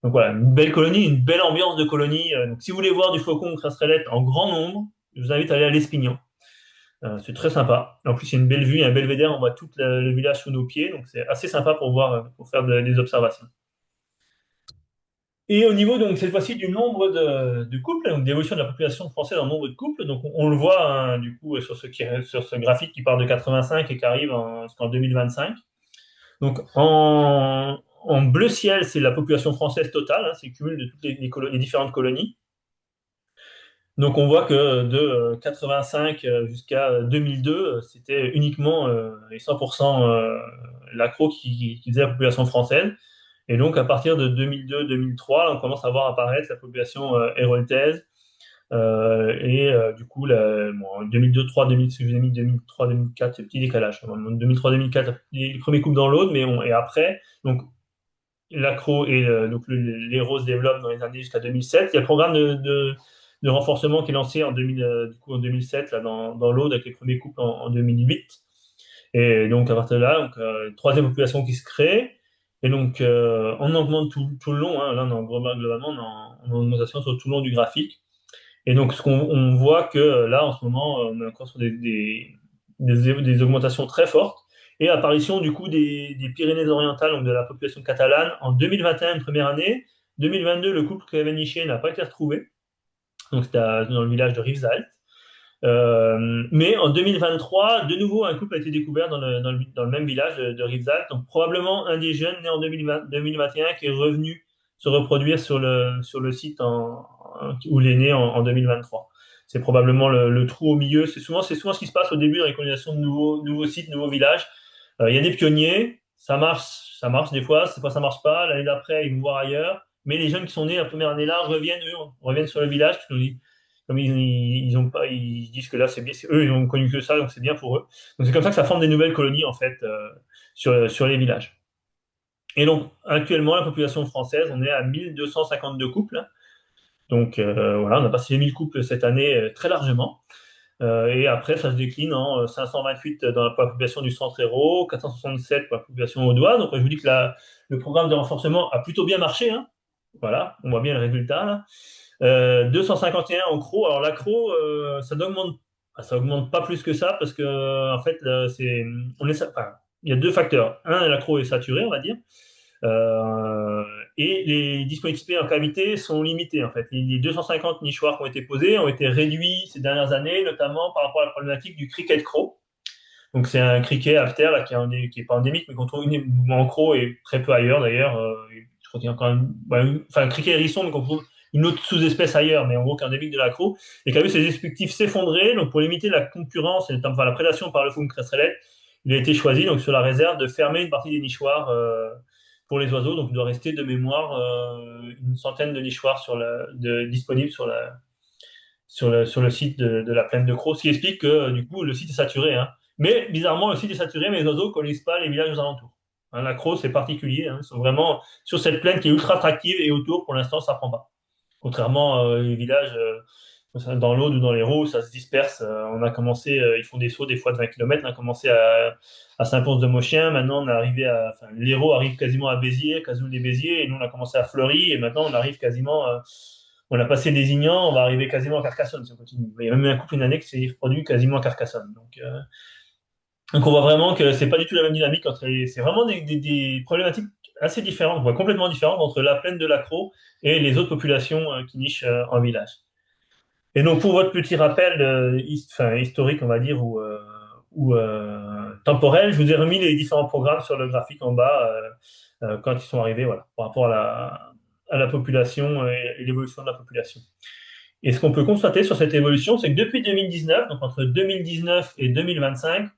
Donc voilà, une belle colonie, une belle ambiance de colonie. Donc si vous voulez voir du faucon ou crasserellette en grand nombre, je vous invite à aller à l'Espignan. C'est très sympa. En plus, il y a une belle vue, il y a un belvédère, on voit tout le village sous nos pieds. Donc c'est assez sympa pour voir, pour faire des observations. Et au niveau, donc, cette fois-ci, du nombre de couples, donc d'évolution de la population française en nombre de couples, donc on le voit, hein, du coup, sur ce graphique qui part de 85 et qui arrive jusqu'en 2025. Donc, en bleu ciel, c'est la population française totale, hein, c'est le cumul de toutes les différentes colonies. Donc, on voit que de 85 jusqu'à 2002, c'était uniquement et 100% l'accro qui faisait la population française. Et donc, à partir de 2002-2003, on commence à voir apparaître la population héroltaise. Du coup, bon, 2002-2003, 2000, ce que je vous ai mis 2003-2004, c'est petit décalage. 2003-2004, les premiers coupes dans l'autre, et après, donc l'accro et l'héros se développent dans les années jusqu'à 2007. Il y a le programme de renforcement qui est lancé du coup, en 2007 là, dans l'Aude avec les premiers couples en 2008. Et donc, à partir de là, donc, troisième population qui se crée. Et donc, on augmente tout le long. Hein. Là, globalement, on est en augmentation sur tout le long du graphique. Et donc, on voit que là, en ce moment, on est encore sur des augmentations très fortes. Et apparition, du coup, des Pyrénées-Orientales, donc de la population catalane, en 2021, une première année. 2022, le couple qui avait niché n'a pas été retrouvé. Donc, c'était dans le village de Rivesaltes. Mais en 2023, de nouveau, un couple a été découvert dans le même village de Rivesaltes. Donc, probablement un des jeunes nés en 2021 qui est revenu se reproduire sur le site où il est né en 2023. C'est probablement le trou au milieu. C'est souvent ce qui se passe au début dans les colonisations de nouveaux sites, nouveaux villages. Il y a des pionniers, ça marche des fois ça marche pas. L'année d'après, ils vont voir ailleurs. Mais les jeunes qui sont nés la première année là reviennent, eux, reviennent sur le village. Comme ils ont pas, ils disent que là c'est bien, eux ils ont connu que ça, donc c'est bien pour eux. Donc c'est comme ça que ça forme des nouvelles colonies en fait sur les villages. Et donc actuellement la population française, on est à 1252 couples. Donc voilà, on a passé les 1000 couples cette année très largement. Et après ça se décline en 528 dans la population du centre Hérault, 467 pour la population audoise. Donc je vous dis que le programme de renforcement a plutôt bien marché. Hein. Voilà, on voit bien le résultat là. 251 en CRO. Alors l'accro, ça augmente pas plus que ça parce que en fait, enfin, il y a deux facteurs. Un, l'accro est saturé, on va dire, euh, et les disponibilités en cavité sont limitées. En fait, les 250 nichoirs qui ont été posés ont été réduits ces dernières années, notamment par rapport à la problématique du cricket croc. Donc c'est un criquet aptère là, qui est pas endémique, mais qu'on trouve uniquement en Crau et très peu ailleurs d'ailleurs. Je crois qu'il y a encore enfin, un criquet hérisson, mais qu'on trouve une autre sous-espèce ailleurs, mais en gros qui est endémique de la Crau, et qui a vu ses effectifs s'effondrer. Donc pour limiter la concurrence et notamment enfin, la prédation par le faucon cresserelle, il a été choisi donc sur la réserve de fermer une partie des nichoirs pour les oiseaux. Donc il doit rester de mémoire une centaine de nichoirs disponibles sur le site de la plaine de Crau, ce qui explique que du coup le site est saturé, hein. Mais bizarrement, le site est saturé, mais les oiseaux ne connaissent pas les villages aux alentours. Hein, la Crau, c'est particulier, hein. Ils sont vraiment sur cette plaine qui est ultra attractive et autour, pour l'instant, ça prend pas. Contrairement aux villages dans l'Aude ou dans l'Hérault, ça se disperse. On a commencé, ils font des sauts des fois de 20 km. On a commencé à Saint-Pons-de-Moschien. Maintenant, on est arrivé enfin, l'Hérault arrive quasiment à Béziers, Cazoul-les-Béziers, et nous, on a commencé à Fleury, et maintenant, on arrive quasiment, on a passé Lézignan, on va arriver quasiment à Carcassonne si on continue. Il y a même un couple une année qui s'est reproduit quasiment à Carcassonne. Donc on voit vraiment que c'est pas du tout la même dynamique c'est vraiment des problématiques assez différentes, voire complètement différentes entre la plaine de l'Accro et les autres populations qui nichent en village. Et donc pour votre petit rappel enfin, historique, on va dire, ou temporel, je vous ai remis les différents programmes sur le graphique en bas quand ils sont arrivés, voilà, par rapport à la population et l'évolution de la population. Et ce qu'on peut constater sur cette évolution, c'est que depuis 2019, donc entre 2019 et 2025,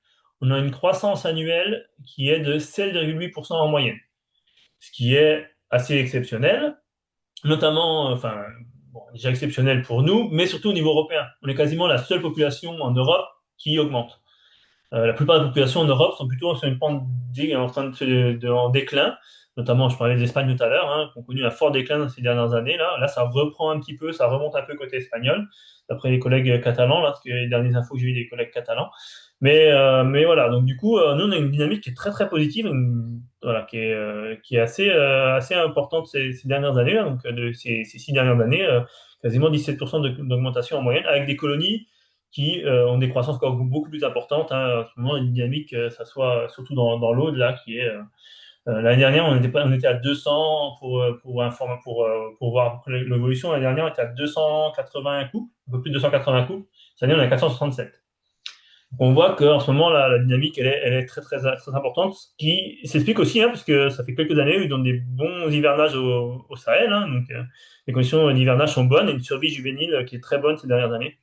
on a une croissance annuelle qui est de 7,8% en moyenne, ce qui est assez exceptionnel, notamment, enfin, bon, déjà exceptionnel pour nous, mais surtout au niveau européen. On est quasiment la seule population en Europe qui augmente. La plupart des populations en Europe sont plutôt sur une pente en train en déclin. Notamment, je parlais d'Espagne tout à l'heure, hein, qui ont connu un fort déclin dans ces dernières années. Là, ça reprend un petit peu, ça remonte un peu côté espagnol, d'après les collègues catalans, là, parce que les dernières infos que j'ai eues des collègues catalans. Mais voilà, donc du coup, nous, on a une dynamique qui est très très positive, voilà, qui est assez importante ces dernières années, là, donc de ces 6 dernières années, quasiment 17% d'augmentation en moyenne, avec des colonies qui ont des croissances encore beaucoup plus importantes. Hein. En ce moment, une dynamique, ça soit surtout dans l'Aude, là, qui est l'année dernière, on était à 200 pour voir l'évolution. L'année dernière, on était à 280 couples, un peu plus de 280 couples. Cette année, on est à 467. On voit qu'en ce moment, la dynamique, elle est très, très, très importante, ce qui s'explique aussi, hein, parce que ça fait quelques années où ils donnent des bons hivernages au Sahel. Hein, donc, les conditions d'hivernage sont bonnes et une survie juvénile qui est très bonne ces dernières années.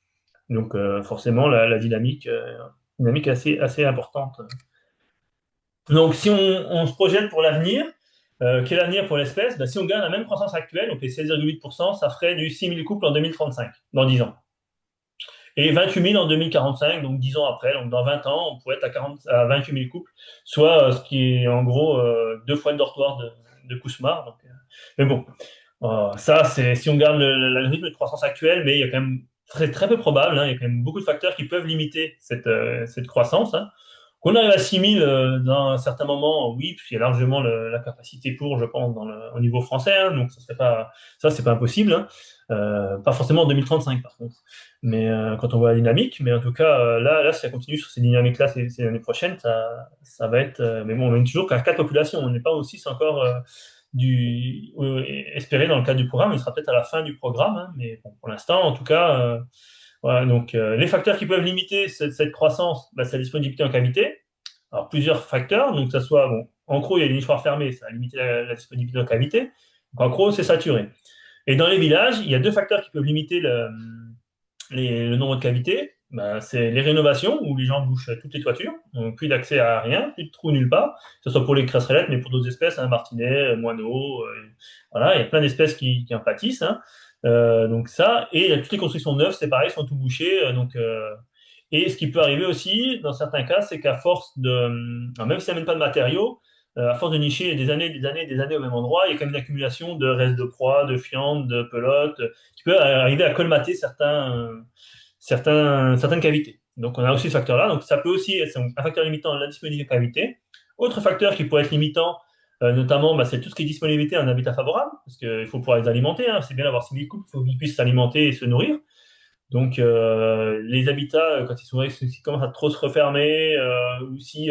Donc, forcément, la dynamique est assez importante. Donc, si on se projette pour l'avenir, quel avenir pour l'espèce? Ben, si on garde la même croissance actuelle, donc les 16,8%, ça ferait du 6 000 couples en 2035, dans 10 ans. Et 28 000 en 2045, donc 10 ans après. Donc, dans 20 ans, on pourrait être à 28 000 couples, soit ce qui est en gros 2 fois le dortoir de Cauchemar. Donc, mais bon, ça, c'est si on garde le rythme de croissance actuel, mais il y a quand même très, très peu probable, hein, il y a quand même beaucoup de facteurs qui peuvent limiter cette croissance. Hein. Qu'on arrive à 6 000 dans un certain moment, oui, puisqu'il y a largement la capacité pour, je pense, au niveau français, hein, donc ça, c'est pas impossible. Hein. Pas forcément en 2035, par contre. Mais quand on voit la dynamique, mais en tout cas, là, si ça continue sur ces dynamiques-là ces années prochaines, ça va être. Mais bon, on est toujours qu'à 4 populations, on n'est pas aussi, c'est encore espéré dans le cadre du programme. Il sera peut-être à la fin du programme, hein, mais bon, pour l'instant, en tout cas. Voilà, donc les facteurs qui peuvent limiter cette croissance, bah, c'est la disponibilité en cavité. Alors plusieurs facteurs, donc que ça soit, bon, en gros, il y a des nichoirs fermés, ça va limiter la disponibilité en cavité. Donc, en gros, c'est saturé. Et dans les villages, il y a 2 facteurs qui peuvent limiter le nombre de cavités. Bah, c'est les rénovations, où les gens bouchent toutes les toitures, donc plus d'accès à rien, plus de trous nulle part, que ce soit pour les crasserellettes, mais pour d'autres espèces, hein, martinets, moineaux, voilà, il y a plein d'espèces qui en pâtissent. Hein. Donc ça, et toutes les constructions neuves, c'est pareil, sont tout bouchées. Et ce qui peut arriver aussi, dans certains cas, c'est qu'à force même si ça n'amène pas de matériaux, à force de nicher des années au même endroit, il y a quand même une accumulation de restes de proie, de fientes, de pelotes, qui peut arriver à colmater certaines cavités. Donc on a aussi ce facteur-là. Donc ça peut aussi être un facteur limitant la disponibilité de cavité. Autre facteur qui pourrait être limitant, notamment, bah, c'est tout ce qui est disponibilité en habitat favorable, parce qu'il faut pouvoir les alimenter. Hein. C'est bien d'avoir 6 000 couples, il faut qu'ils puissent s'alimenter et se nourrir. Donc les habitats, quand ils commencent à trop se refermer, ou si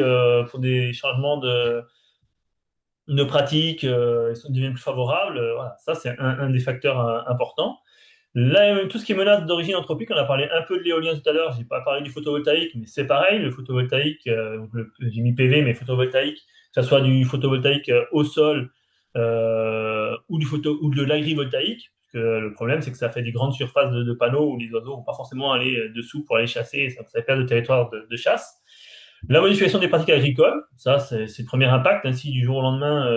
pour des changements de pratiques, ils deviennent plus favorables, voilà, ça c'est un des facteurs importants. Là, tout ce qui est menace d'origine anthropique, on a parlé un peu de l'éolien tout à l'heure, j'ai pas parlé du photovoltaïque, mais c'est pareil, le photovoltaïque, j'ai mis PV, mais photovoltaïque, que ce soit du photovoltaïque au sol ou de l'agrivoltaïque, parce que le problème c'est que ça fait des grandes surfaces de panneaux où les oiseaux vont pas forcément aller dessous pour aller chasser, et ça perd de territoire de chasse. La modification des pratiques agricoles, ça c'est le premier impact. Ainsi, du jour au lendemain,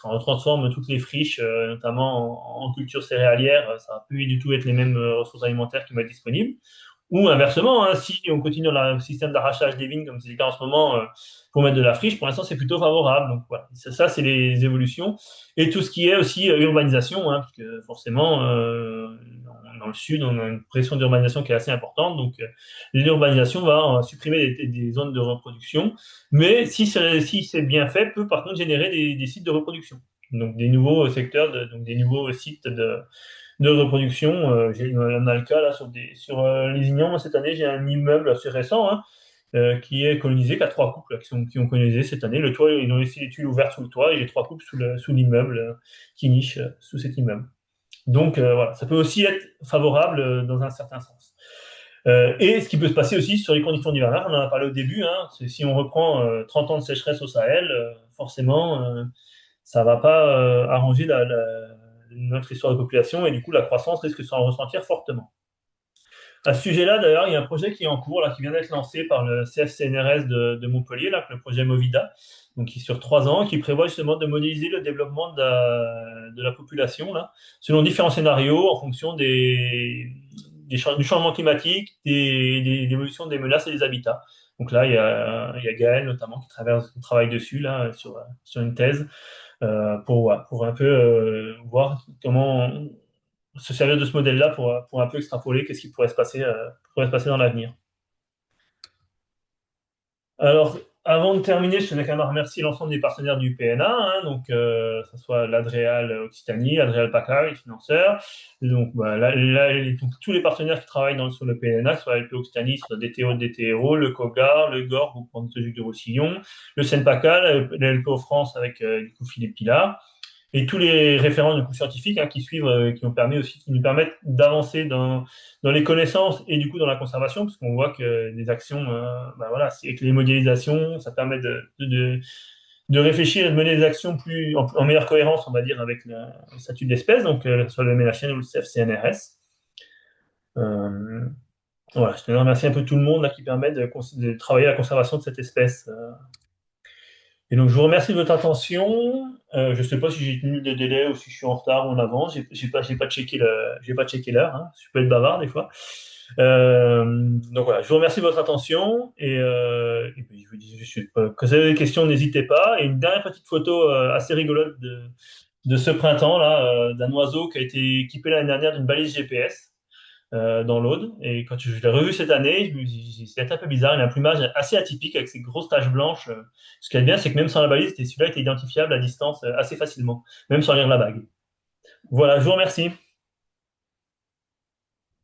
on transforme toutes les friches, notamment en culture céréalière, ça va plus du tout être les mêmes ressources alimentaires qui vont être disponibles. Ou inversement, hein, si on continue dans le système d'arrachage des vignes, comme c'est le cas en ce moment, pour mettre de la friche, pour l'instant c'est plutôt favorable. Donc voilà, ça c'est les évolutions. Et tout ce qui est aussi urbanisation, hein, parce que forcément, dans le sud, on a une pression d'urbanisation qui est assez importante. Donc l'urbanisation va supprimer des zones de reproduction, mais si c'est bien fait, peut par contre générer des sites de reproduction. Donc des nouveaux secteurs, donc des nouveaux sites de reproduction. On a le cas là sur Lézignan. Moi, cette année, j'ai un immeuble assez récent hein, qui est colonisé, qui a trois couples là, qui ont colonisé cette année. Le toit, ils ont laissé les tuiles ouvertes sous le toit et les trois couples sous l'immeuble qui nichent sous cet immeuble. Donc voilà, ça peut aussi être favorable dans un certain sens. Et ce qui peut se passer aussi sur les conditions d'hivernage, on en a parlé au début, hein, si on reprend 30 ans de sécheresse au Sahel, forcément, ça va pas arranger notre histoire de population et du coup la croissance risque de s'en ressentir fortement. À ce sujet-là, d'ailleurs, il y a un projet qui est en cours, là, qui vient d'être lancé par le CFCNRS de Montpellier, là, le projet Movida, donc qui est sur 3 ans, qui prévoit justement de modéliser le développement de la population là, selon différents scénarios en fonction du changement climatique, de l'évolution des menaces et des habitats. Donc là, il y a Gaël notamment qui travaille dessus là, sur une thèse pour un peu voir comment se servir de ce modèle-là pour un peu extrapoler qu'est-ce qui pourrait se passer dans l'avenir. Alors, avant de terminer, je tenais quand même à remercier l'ensemble des partenaires du PNA, hein, donc que ce soit l'Adréal Occitanie, l'Adréal PACA, les financeurs. Donc, bah, donc, tous les partenaires qui travaillent sur le PNA, soit LP Occitanie, soit DTO, DTRO, le COGAR, le GOR, Groupement de de Roussillon, le CNPACA, la LPO France avec du coup Philippe Pilat, et tous les références du coup, scientifiques hein, qui suivent, qui nous permettent d'avancer dans les connaissances et du coup dans la conservation, parce qu'on voit que les actions, bah, voilà, avec les modélisations, ça permet de réfléchir et de mener des actions en meilleure cohérence, on va dire, avec le statut d'espèce, donc soit le MNHN ou le CFCNRS. Euh, voilà, je tenais à remercier un peu tout le monde là, qui permet de travailler à la conservation de cette espèce. Et donc, je vous remercie de votre attention. Je ne sais pas si j'ai tenu le délai ou si je suis en retard ou en avance. J'ai pas checké l'heure. Hein. Je peux être bavard des fois. Donc voilà, je vous remercie de votre attention et puis je vous dis juste, quand vous avez des questions, n'hésitez pas. Et une dernière petite photo assez rigolote de ce printemps-là, d'un oiseau qui a été équipé l'année dernière d'une balise GPS dans l'Aude. Et quand je l'ai revu cette année, c'était un peu bizarre. Il a un plumage assez atypique avec ses grosses taches blanches. Ce qui est bien, c'est que même sans la balise, celui-là était identifiable à distance assez facilement, même sans lire la bague. Voilà, je vous remercie.